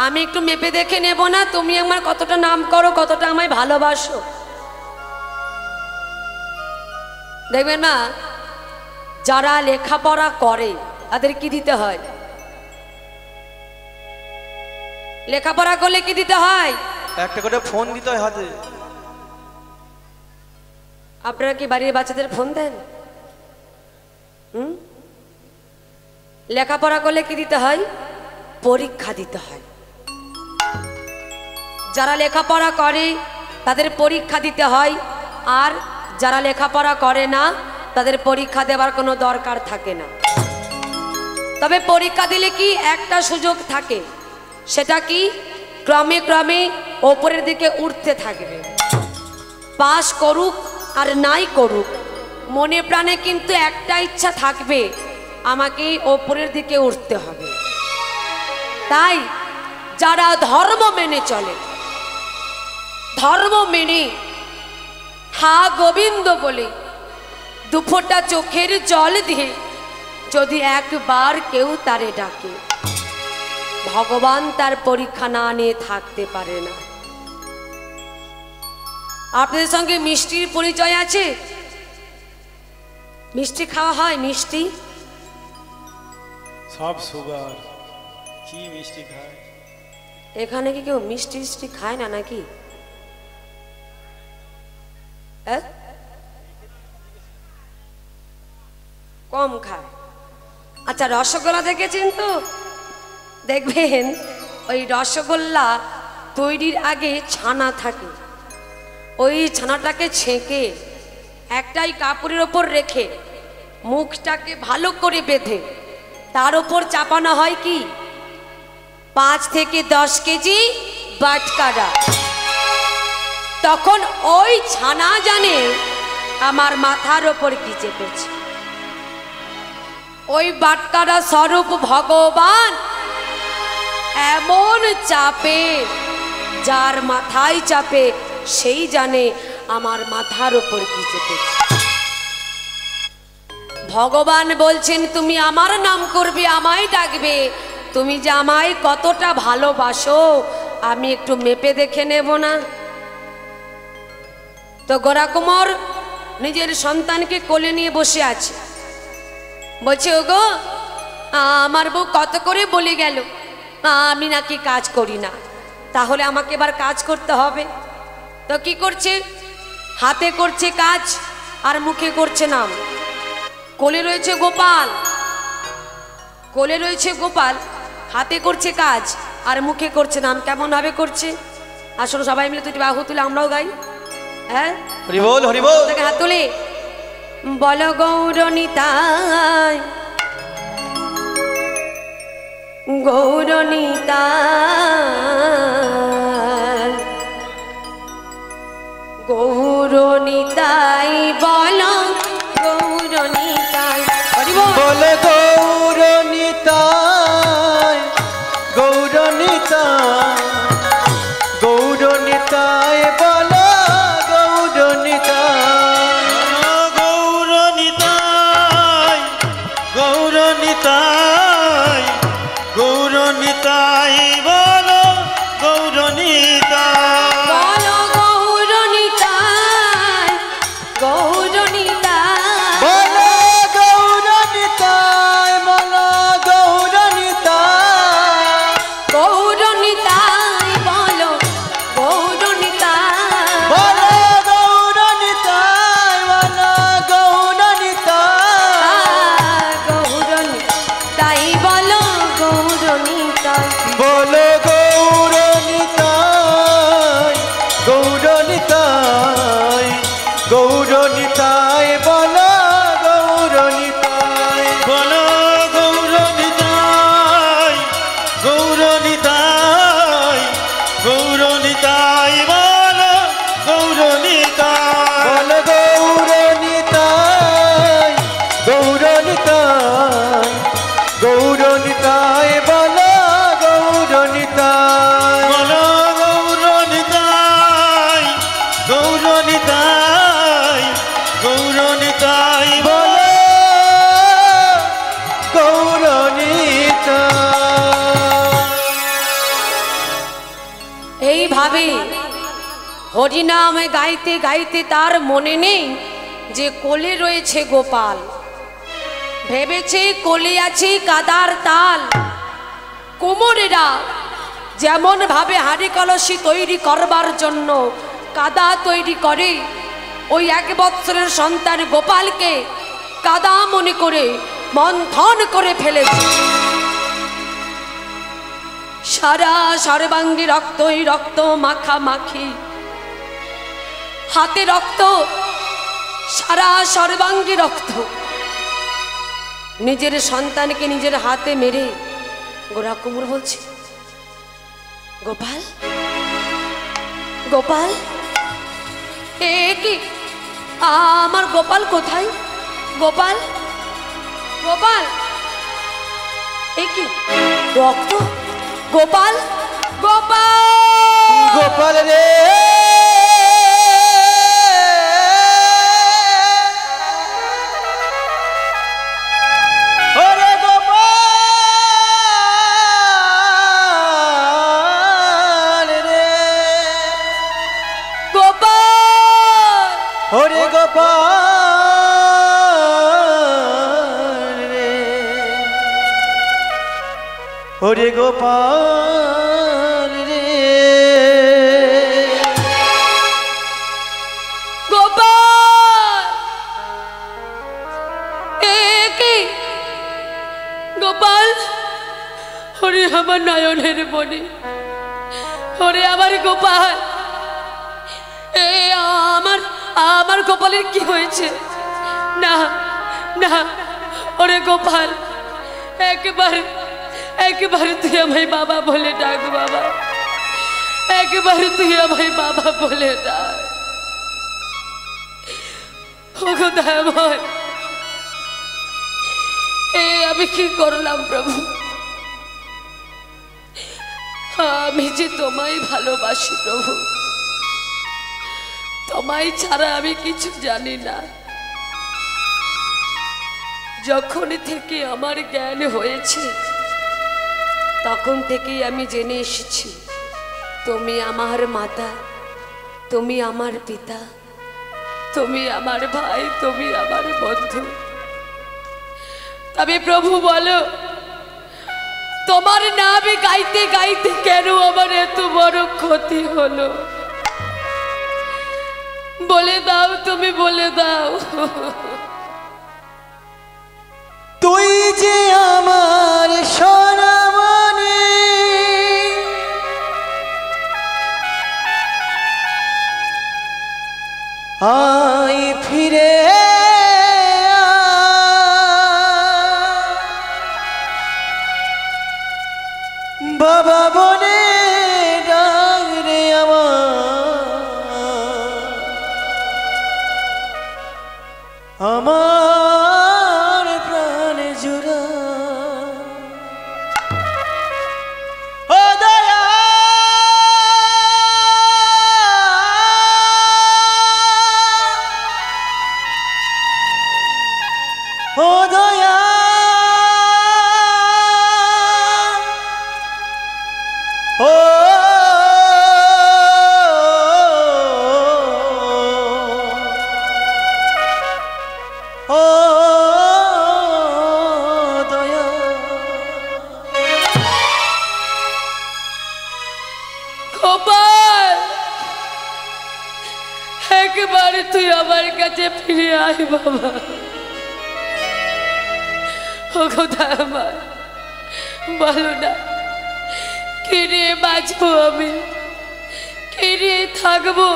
A: আমি একটু মেপে দেখে নেব না তুমি আমার কতটা নাম করো, কতটা আমায় ভালোবাসো? দেখবেন না, যারা লেখাপড়া করে তাদের কি দিতে হয়? লেখাপড়া করলে কি দিতে হয়?
B: একটা করে ফোন দিতে হয় হাতে।
A: আপনারা কি বাড়ির বাচ্চাদের ফোন দেন? লেখাপড়া করলে কি দিতে হয়? পরীক্ষা দিতে হয়। যারা লেখাপড়া করে তাদের পরীক্ষা দিতে হয়, আর যারা লেখাপড়া করে না তাদের পরীক্ষা দেওয়ার কোনো দরকার থাকে না। তবে পরীক্ষা দিলে কি একটা সুযোগ থাকে, সেটা কি ক্রমে ক্রমে ওপরের দিকে উঠতে থাকবে। পাস করুক আর নাই করুক, মনে প্রাণে কিন্তু একটা ইচ্ছা থাকবে, আমাকে ওপরের দিকে উঠতে হবে। তাই যারা ধর্ম মেনে চলে, ধর্ম মেনে হা গোবিন্দ বলে দুফোঁটা চোখের জল দিয়ে যদি একবার কেউ তারে ডাকে, ভগবান তার পরীক্ষা না নিয়ে থাকতে পারে না। আপনাদের সঙ্গে মিষ্টির পরিচয় আছে? মিষ্টি খাওয়া হয়? মিষ্টি
C: সব সুগার, কি মিষ্টি খায়?
A: এখানে কি কেউ মিষ্টি মিষ্টি খায় না নাকি? কম খায়। আচ্ছা, রসগোল্লা দেখেছেন তো? দেখবেন ওই রসগোল্লা তৈরির আগে ছানা থাকে, ওই ছানাটাকে ছেঁকে একটাই কাপড়ের ওপর রেখে মুখটাকে ভালো করে বেঁধে তার ওপর চাপানো হয় কি 5 থেকে 10 কেজি বাটকারা। তখন ওই ছানা জানে আমার মাথার ওপর কি চেপেছে। ওই বাটকারা স্বরূপ ভগবান এমন চাপে, যার মাথায় চাপে সেই জানে আমার মাথার ওপর কি চেপেছে। ভগবান বলছেন তুমি আমার নাম করবে, আমায় ডাকবে, তুমি যে আমায় কতটা ভালোবাসো আমি একটু মেপে দেখে নেব না? তো গোরা কুমার নিজের সন্তানকে কোলে নিয়ে বসে আছে, বলছে ওগো আমার বউ কত করে বলে গেল আমি নাকি কাজ করি না, তাহলে আমাকে এবার কাজ করতে হবে। তো কি করছে? হাতে করছে কাজ আর মুখে করছে নাম। কোলে রয়েছে গোপাল, কোলে রয়েছে গোপাল, হাতে করছে কাজ আর মুখে করছে নাম। কেমন ভাবে করছে? আসলে সবাই মিলে তুই বাহু তুলে আমরাও গাই। হ্যাঁ,
B: হরি বল হরি বল।
A: হাত তুলে বল গৌরনিতাই গৌরনিতাই গৌরনিতাই বল গৌরনিতাই।
B: বলে গৌরনিতাই গৌরনিতাই গৌরনিতাই বল গৌরনিতাই
C: গৌরনিতাই গৌরনিতাই বল গৌরনিতাই।
A: বল গৌরনিতাই গৌরনিতাই
B: বল গৌরনিতাই বল গৌরনিতাই
A: গৌরনিতাই বল গৌরনিতাই
B: বল গৌরনিতাই বল গৌরনিতাই
A: গৌরনিতাই বল গৌরনিতাই।
B: বল গৌরনিতাই গৌরনিতাই গৌরনিতাই বল গৌরনিতাই
C: বল গৌরনিতাই গৌরনিতাই গৌরনিতাই বল গৌরনিতাই।
B: বল গৌরনিতাই গৌরনিতাই গৌরনিতাই বল গৌরনিতাই
C: বল গৌরনিতাই গৌরনিতাই গৌরনিতাই
B: বল গৌরনিতাই।
A: এইভাবে হরিনাম গাইতে গাইতে তার মনে নেই যে কোলে রয়েছে গোপাল। ভেবেছে কোলে আছে কাদার তাল। কোমরেরা যেমন ভাবে হাঁড়ি কলসি তৈরি করবার জন্য কাদা তৈরি করে, ওই 1 বৎসরের সন্তান গোপালকে কাদা মনে করে মন্থন করে ফেলেছে। সারা সর্বাঙ্গে রক্তই রক্ত মাখামাখি, হাতে রক্ত, সারা সর্বাঙ্গে রক্ত। নিজের সন্তানকে নিজের হাতে মেরে গোরা কুমুর বলছে, গোপাল গোপাল, এ কি আমার গোপাল কোথায়? গোপাল গোপাল, এ কি রক্ত? গোপাল গোপাল
B: গোপাল রে, ওরে গোপাল রে,
A: গোপাল,
B: ওরে গোপাল রে, ওরে গোপাল রে,
A: গোপাল, এ কি গোপাল? ওরে আমার নয়নের মনে, ওরে আমার গোপাল, এ আমার আমার গোপালের কি হয়েছে? না না, ওরে গোপাল, একবার একবার তুই আমায় বাবা বলে ডাক বাবা, একবার তুই আমায় বাবা বলে ডাক। ওগো দয়াময়, এ আমি কি করলাম প্রভু? আমি যে তোমায় ভালোবাসি প্রভু, তোমায় ছাড়া আমি কিছু জানি না। যখন থেকে আমার জ্ঞান হয়েছে তখন থেকেই আমি জেনে এসেছি তুমি আমার মাতা, তুমি আমার পিতা, তুমি আমার ভাই, তুমি আমার বন্ধু। তবে প্রভু বলো, তোমার নাম গাইতে গাইতে কেন আমার এত বড় ক্ষতি হলো? বলে দাও, তুমি বলে দাও।
B: তুই যে আমার সোনামণি, আয় ফিরে বাবা বনে ডাক রে আমার প্রাণ জুড়া। ও দয়া ও দয়া ও ও দয়া,
A: গোপাল, একবার তুই আমার কাছে ফিরে আয় বাবা। ও কথা আমার বলো না, কিরে বাঁচবো আমি, কিরে থাকবো?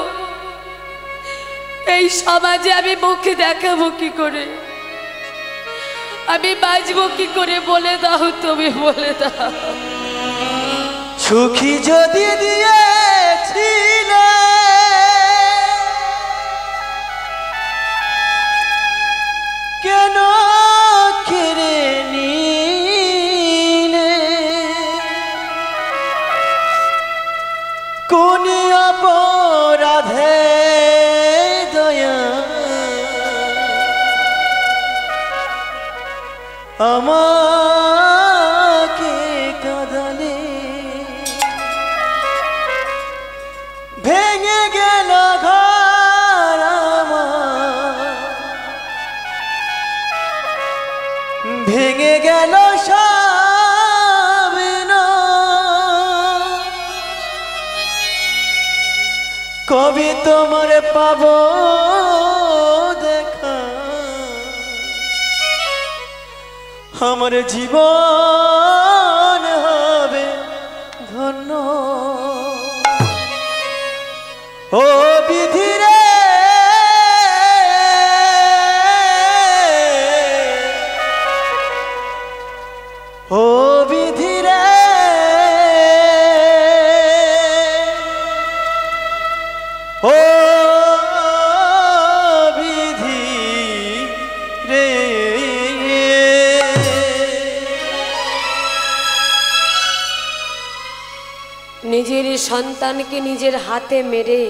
A: এই সমাজে আমি মুখে দেখাবো কি করে? আমি বাঁচবো কি করে? বলে দাও, তুমি বলে দাও।
B: সুখী যদি দিয়েছিলে কেন কেড়ে নিলে? কোন অপরাধে দয়া আমাকে কাঁদালে? ভেঙে গেল ঘর আমার, ভেঙে গেল স্বপ্ন, তোমাকে পাবো দেখা আমার জীবন হবে ধন্য ও বিধি রে ও বিধি রে ও বিধি রে
A: নিজের সন্তানকে নিজের হাতে মেরে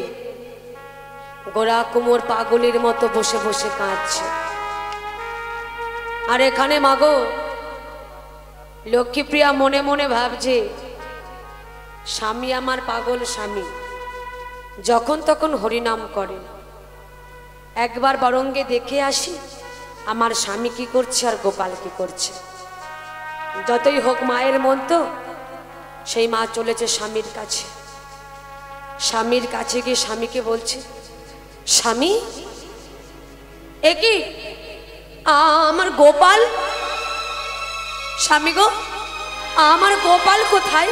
A: গোরা কুমোর পাগলের মতো বসে বসে কাঁদছে। আর এখানে মাগো লক্ষ্মীপ্রিয়া মনে মনে ভাবছে, স্বামী আমার পাগল স্বামী, যখন তখন হরিনাম করে, একবার বরঙ্গে দেখে আসি আমার স্বামী কি করছে আর গোপাল কি করছে। যতই হোক মায়ের মন তো, সেই মা চলেছে স্বামীর কাছে। স্বামীর কাছে গিয়ে স্বামীকে বলছে, স্বামী এ কি আমার গোপাল? স্বামী গো, আমার গোপাল কোথায়?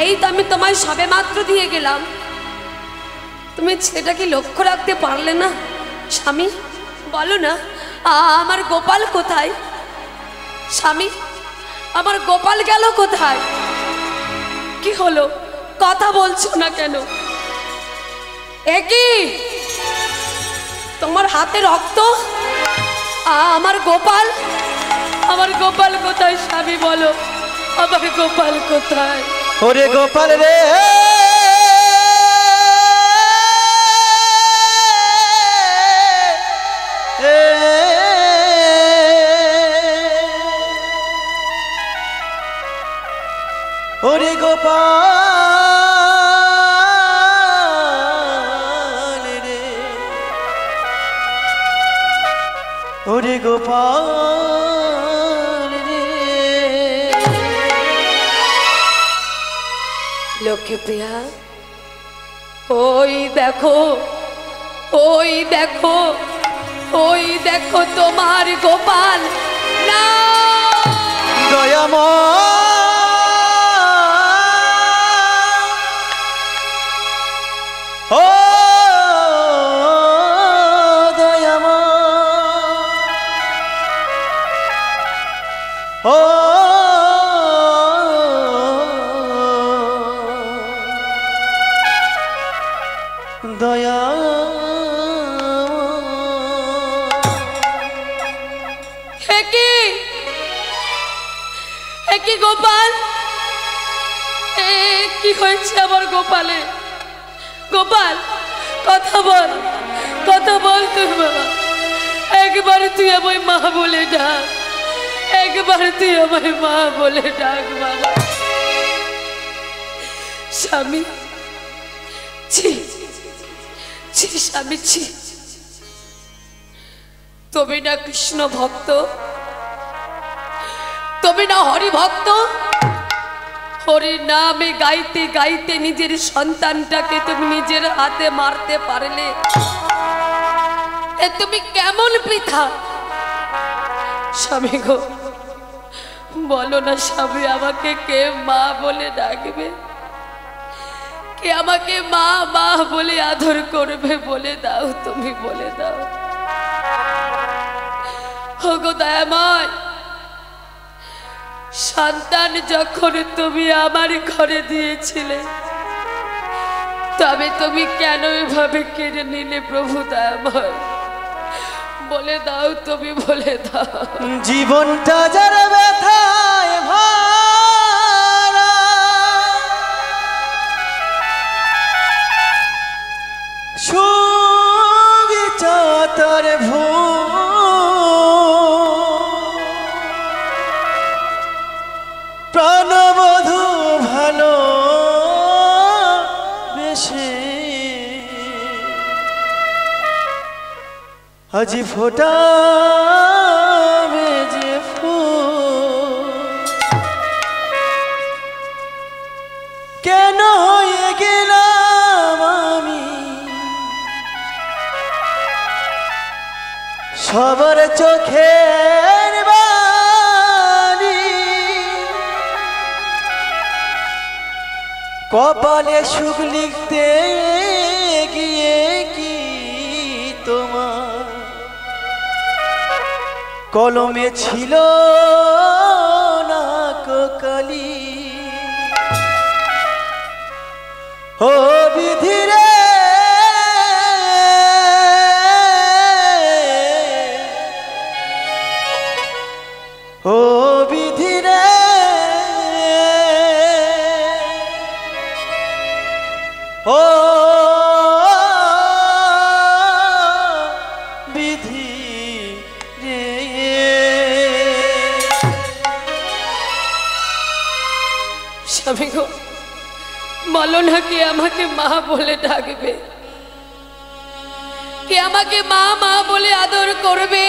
A: এই তো আমি তোমায় সবে মাত্র দিয়ে গেলাম, তুমি সেটা কি লক্ষ্য রাখতে পারলে না? স্বামী বলো না, আমার গোপাল কোথায়? স্বামী আমার গোপাল গেল কোথায়? কি হলো, কথা বলছো না কেন? একই তোমার হাতে রক্ত, আমার গোপাল, আমার গোপাল কোথায়? স্বামী বলো, আমার গোপাল কোথায়?
B: ওরে গোপাল রে ওরে গোপাল রে ওরে গোপাল রে
A: লক্ষ্মীপ্রিয়া, ওই দেখো, ওই দেখো, ওই দেখো তোমার গোপাল। না
B: দয়াময় ও দয়াময় ও দয়া
A: কি গোপাল, কি হয়েছে আমার গোপালে? গোপাল কথা বল, কথা বল তুই বাবা। একবার তুই আমায় মা বলে ডাক, একবার তুই আমায় মা বলে ডাক বাবা। স্বামী ছি ছি, স্বামী ছি, তুমি না কৃষ্ণ ভক্ত, তুমি না হরি ভক্ত? হরি নামে গাইতে গাইতে নিজের সন্তানটাকে তুমি নিজের হাতে মারতে পারলে, এ তুমি কেমন পিতা? স্বামী গো বলো না স্বামী, আমাকে কে মা বলে ডাকবে? কে আমাকে মা মা বলে আদর করবে? বলে দাও, তুমি বলে দাও। ওগো দয়াময়, সন্তান যখন তুমি আমার ঘরে দিয়েছিলে, তবে তুমি কেন এভাবে কেড়ে নিলে প্রভু দয়াময়? বলে দাও, তুমি বলে দাও।
B: জীবনটা যার ব্যথায় ভরা, সুবিচার প্রাণবধূ ভালো বেশে আজি ফোটা যে ফুল, কেন হয়ে গেলাম আমি সবার চোখের বাণী কপালে সুখ লিখতে গিয়ে কি তোমার কলমে ছিল না কালি ও বিধিরে ও বিধিরে ও বিধি রে
A: স্বামী গো, বলো না কে আমাকে মা বলে ডাকবে, কে আমাকে মা মা বলে আদর করবে।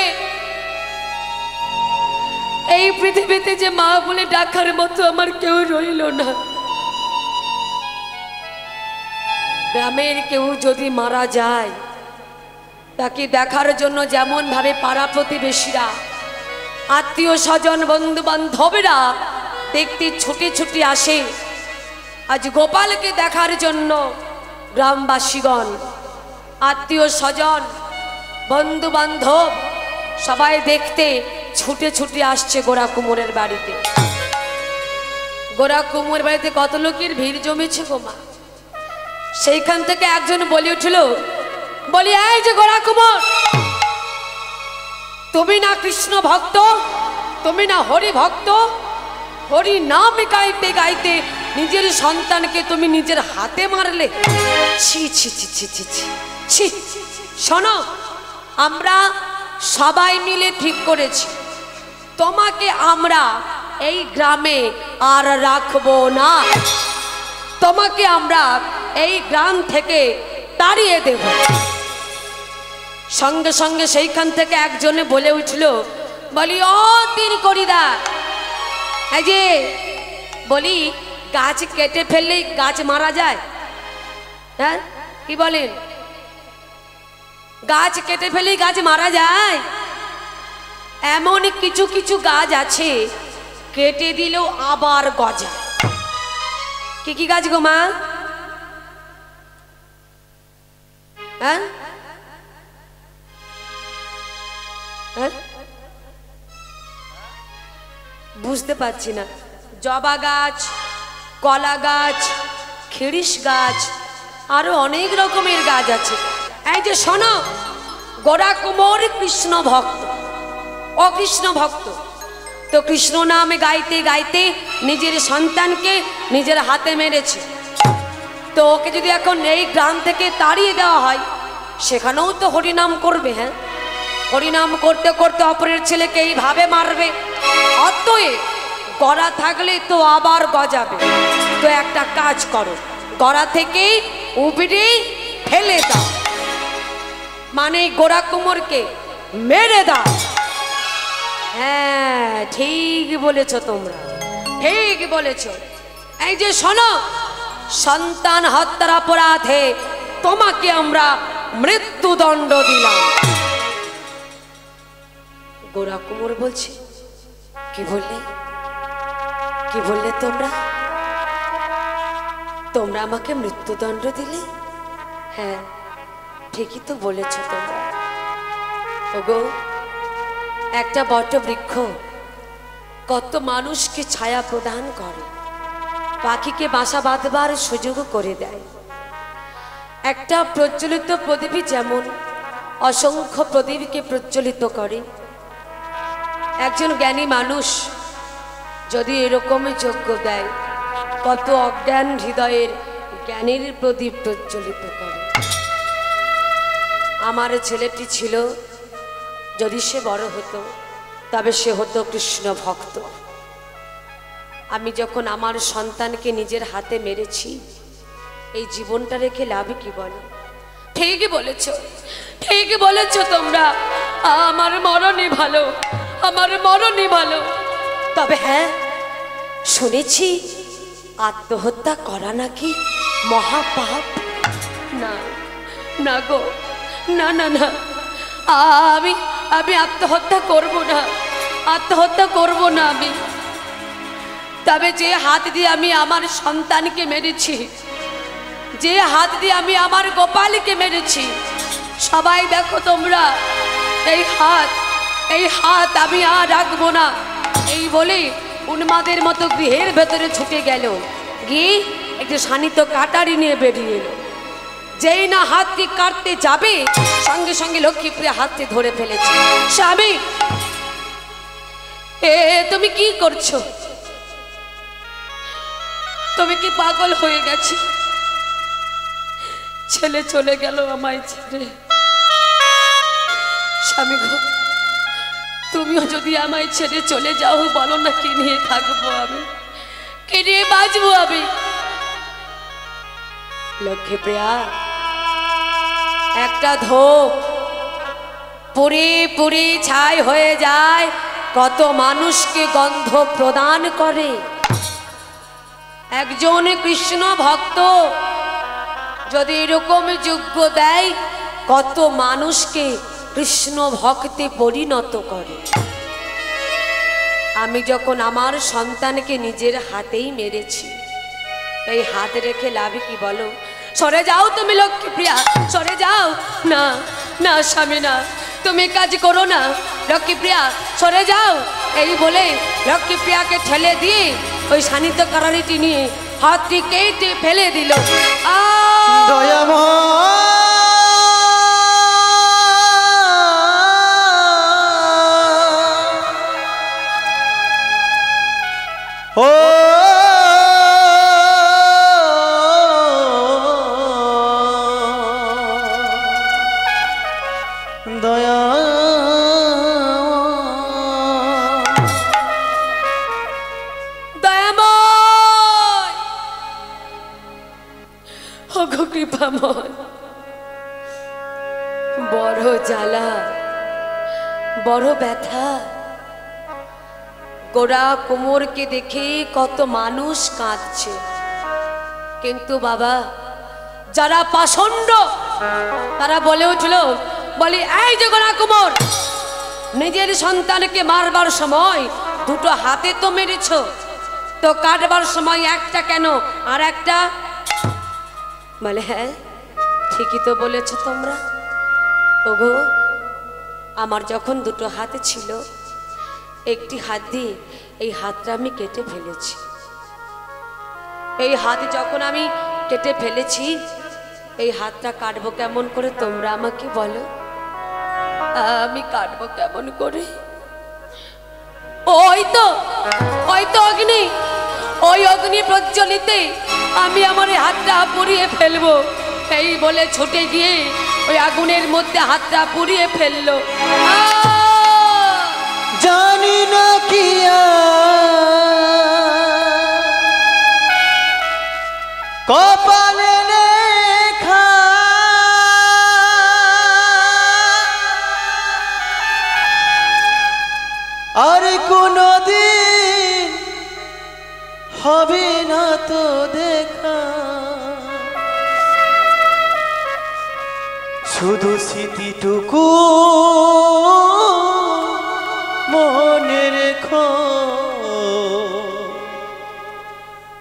A: এই পৃথিবীতে যে মা বলে ডাকার মতো আমার কেউ রইল না। গ্রামের কেউ যদি মারা যায়, তাকে দেখার জন্য যেমন ভাবে পাড়া প্রতিবেশীরা, আত্মীয় স্বজন, বন্ধু বান্ধবরা দেখতে ছুটে ছুটে আসে, আজ গোপালকে দেখার জন্য গ্রামবাসীগণ, আত্মীয় স্বজন, বন্ধু বান্ধব সবাই দেখতে ছুটে ছুটে আসছে গোরা কুমোরের বাড়িতে। গোরা কুমোরের বাড়িতে কত লোকের ভিড় জমেছে গো মা। সেইখান থেকে একজন বলে উঠল, বলি এই যে গোরা কুমোর, তুমি না কৃষ্ণ ভক্ত, তুমি না হরি ভক্ত, হরি নাম গাইতে গাইতে নিজের সন্তানকে তুমি নিজের হাতে মারলে। ছি ছি ছি ছি ছি ছি ছি। শোনো, আমরা সবাই মিলে ঠিক করেছি, তোমাকে আমরা এই গ্রামে আর রাখবো না, তোমাকে আমরা এই গ্রাম থেকে তাড়িয়ে দেব। সঙ্গে সঙ্গে সেইখান থেকে একজনে বলে উঠল, বলি ও তিন করিদা, এই যে বলি গাছ কেটে ফেললেই গাছ মারা যায়? হ্যাঁ কি বলেন? গাছ কেটে ফেললেই গাছ মারা যায়? এমন কিছু কিছু গাছ আছে কেটে দিলেও আবার গজায়। কি কি গাছ গো মা? হ্যাঁ বুঝতে পারছি না। জবা গাছ, কলা গাছ, খিরিস গাছ, আরো অনেক রকমের গাছ আছে। এই যে শোনো, গোরা কুমোর কৃষ্ণ ভক্ত, অকৃষ্ণ ভক্ত, তো কৃষ্ণ নামে গাইতে গাইতে নিজের সন্তানকে নিজের হাতে মেরেছে। তো ওকে যদি এখন এই গ্রাম থেকে তাড়িয়ে দেওয়া হয়, সেখানেও তো হরিনাম করবে। হ্যাঁ, হরিনাম করতে করতে অপরের ছেলেকে এইভাবে মারবে। অতএব গড়া থাকলে তো আবার গজাবে। তো একটা কাজ করো, গড়া থেকে উপড়ে ফেলে দাও, মানে গোরা কুমোরকে মেরে দাও। হ্যাঁ ঠিক বলেছ তোমরা, ঠিক বলেছ। এই যে শোনো, সন্তান হত্যার অপরাধে তোমাকে আমরা মৃত্যুদণ্ড দিলাম। গোরা কুমোর বলছে, কি বললে, কি বললে তোমরা? তোমরা আমাকে মৃত্যুদণ্ড দিলে? হ্যাঁ ঠিকই তো বলেছ তোমরা। ওগো, একটা বট বৃক্ষ কত মানুষকে ছায়া প্রদান করে, পাখিকে বাসা বাঁধবার সুযোগ করে দেয়। একটা প্রজ্বলিত প্রদীপ যেমন অসংখ্য প্রদীপকে প্রজ্বলিত করে, একজন জ্ঞানী মানুষ যদি এরকমই যজ্ঞ দেয়, কত অজ্ঞান হৃদয়ের জ্ঞানের প্রদীপ প্রজ্বলিত করে। আমার ছেলেটি ছিল, যদি সে বড় হতো তবে সে হতো কৃষ্ণ ভক্ত। আমি যখন আমার সন্তানকে নিজের হাতে মেরেছি, এই জীবনটা রেখে লাভ কি বলো? ঠিকই বলেছ, ঠিকই বলেছ তোমরা। আমার মরণই ভালো, আমার মরণই ভালো। তবে হ্যাঁ, শুনেছি আত্মহত্যা করা নাকি মহাপাপ। না না গো, না না না, আমি আত্মহত্যা করব না, আত্মহত্যা করব না আমি। তবে যে হাত দিয়ে আমি আমার সন্তানকে মেরেছি, যে হাত দিয়ে আমি আমার গোপালকে মেরেছি, সবাই দেখো তোমরা, এই হাত আমি আর রাখবো না। এই বলে উন্মাদের মতো গৃহের ভেতরে ছুটে গেল, গিয়ে একটু শানিত কাটারি নিয়ে বেরিয়ে এলো। যেই না হাতটি কাটতে যাবে, সঙ্গে সঙ্গে লক্ষ্মীপ্রিয়া হাতটি ধরে ফেলেছে। স্বামী, তুমি কি করছো? তুমি কি পাগল হয়ে গেছো? ছেলে চলে গেল আমায় ছেড়ে। স্বামী গো, তুমিও যদি আমায় ছেড়ে চলে যাও, বলো না কি নিয়ে থাকবো আমি, কি নিয়ে বাঁচবো আমি? লক্ষ্মীপ্রিয়া, একটা ধূপ পুরি পুরি ছাই হয়ে যায়, কত মানুষকে গন্ধ প্রদান করে। একজন কৃষ্ণ ভক্ত যদি এরকম যোগ্য দেয়, কত মানুষকে কৃষ্ণ ভক্তে পরিণত করে। আমি যখন আমার সন্তানকে নিজের হাতেই মেরেছি, এই হাত রেখে লাভ কি বলো? সরে যাও তুমি লক্ষ্মীপ্রিয়া, সরে যাও। না না স্বামী, না, তুমি কাজ করো না। লক্ষ্মীপ্রিয়া সরে যাও। এই বলে লক্ষ্মীপ্রিয়াকে ঠেলে দিয়ে ওই শানিত কারারিটি নিয়ে হাতটি কেটে ফেলে দিল।
B: ও দয়া
A: দয়াময়, ওগো কৃপাময়, বড় জ্বালা, বড় ব্যথা। গোড়া কোমরকে দেখে কত মানুষ কাঁদছে, কিন্তু বাবা যারা পাষণ্ড তারা বলে উঠল, বলি এই যে গোড়া কোমর, নিজের সন্তানকে মারবার সময় দুটো হাতে তো মেরেছ, তো কাটবার সময় একটা কেন আর একটা? বলে হ্যাঁ ঠিকই তো বলেছ তোমরা। ওগো, আমার যখন দুটো হাতে ছিল, একটি হাত দিয়ে এই হাতটা আমি কেটে ফেলেছি। এই হাত যখন আমি কেটে ফেলেছি, এই হাতটা কাটবো কেমন করে তোমরা আমাকে বলো? আমি কাটবো কেমন করে? ওই তো অগ্নি, ওই অগ্নি প্রজ্বলিতে আমি আমার হাতটা পুড়িয়ে ফেলবো। এই বলে ছুটে গিয়ে ওই আগুনের মধ্যে হাতটা পুড়িয়ে ফেললো।
B: জানি না কি কপালে লেখা, আর কোনদিন হবে না তো দেখা, শুধু স্মৃতিটুকু মনে রেখো,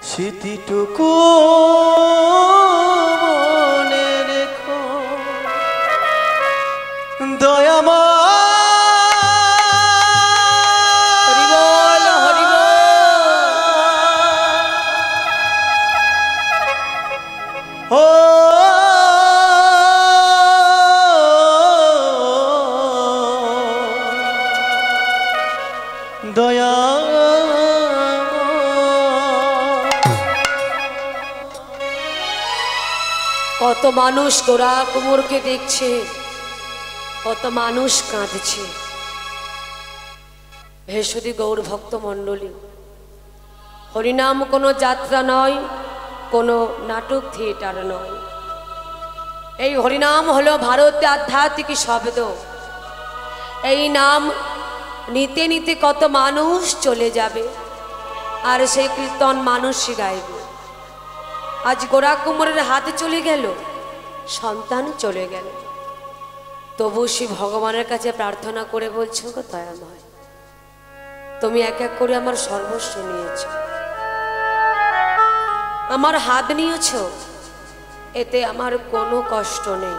B: স্মৃতিটুকু মনে রেখো। দয়াময়,
A: হরি বল, হরি বল।
B: ও দয়া,
A: কত মানুষ গোড়া কোমরকে দেখছে, কত মানুষ কাঁদছে। হে সুধী গৌর ভক্ত মণ্ডলী, হরিনাম কোনো যাত্রা নয়, কোনো নাটক থিয়েটার নয়। এই হরিনাম হলো ভারতে আধ্যাত্মিক শব্দ। এই নাম নিতে নিতে কত মানুষ চলে যাবে, আর সেই কীর্তন মানুষই গাইবে। আজ গোড়া কুমোরের হাতে চলে গেল, সন্তান চলে গেল, তবু সে ভগবানের কাছে প্রার্থনা করে বলছো গো দয়াময়, তুমি এক এক করে আমার সর্বস্ব নিয়েছ, আমার হাত নিয়েছ, এতে আমার কোনো কষ্ট নেই।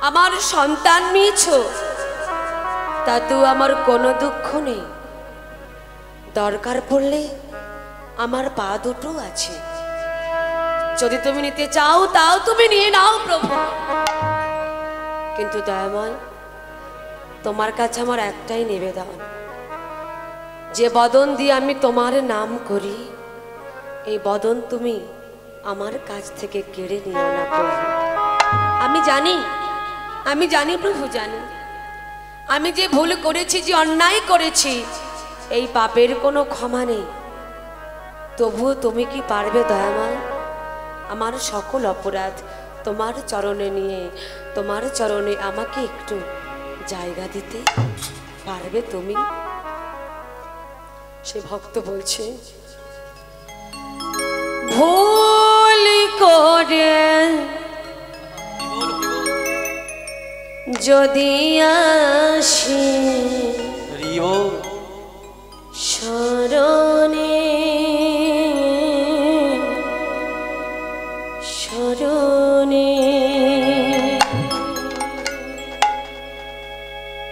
A: আমার সন্তান নিয়েছ, তাতেও আমার কোনো দুঃখ নেই। দরকার পড়লে আমার পা দুটো আছে, যদি তুমি নিতে চাও তাও তুমি নিয়ে নাও প্রভু। কিন্তু দয়াময়, তোমার কাছে আমার একটাই নিবেদন, যে বদন দিয়ে আমি তোমার নাম করি, এই বদন তুমি আমার কাছ থেকে কেড়ে নিও না প্রভু। আমি জানি প্রভু, জানি আমি যে ভুল করেছি, যে অন্যায় করেছি, এই পাপের কোনো ক্ষমা নেই। তবুও তুমি কি পারবে দয়াময় আমার সকল অপরাধ তোমার চরণে নিয়ে, তোমার চরণে আমাকে একটু জায়গা দিতে পারবে তুমি? সে ভক্ত বলছে, ভুল করে যদি আসি শরণে শরণে।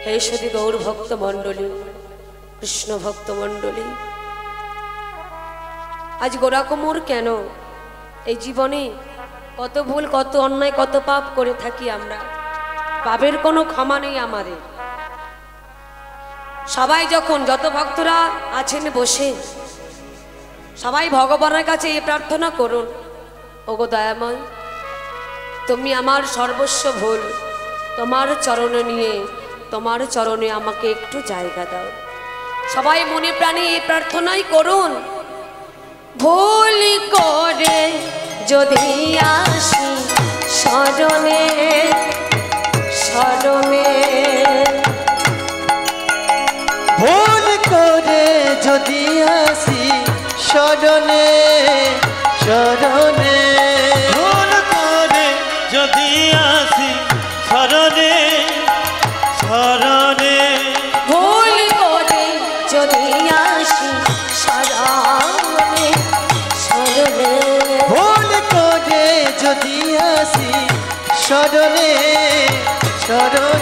A: হে সদী গৌর ভক্ত মণ্ডলী, কৃষ্ণ ভক্ত মণ্ডলী, আজ গোড়াকুমোর কেন? এই জীবনে কত ভুল, কত অন্যায়, কত পাপ করে থাকি আমরা, পাপের কোনো ক্ষমা নেই আমাদের। সবাই যখন, যত ভক্তরা আছেন বসে, সবাই ভগবানের কাছে এই প্রার্থনা করুন, ওগো দয়াময়, তুমি আমার সর্বস্ব ভুল তোমার চরণে নিয়ে, তোমার চরণে আমাকে একটু জায়গা দাও। সবাই মনে প্রাণে এই প্রার্থনাই করুন। ভুল করে যদি আসি শরণে শরণে,
B: ভুল করে যদি আসি শরণে শরণে,
D: ভুল করে যদি আসি শরণে শরণে,
A: ভুল করে যদি আসি শরণে শরণে,
B: ভুল করে যদি আসি শরণে শরণে,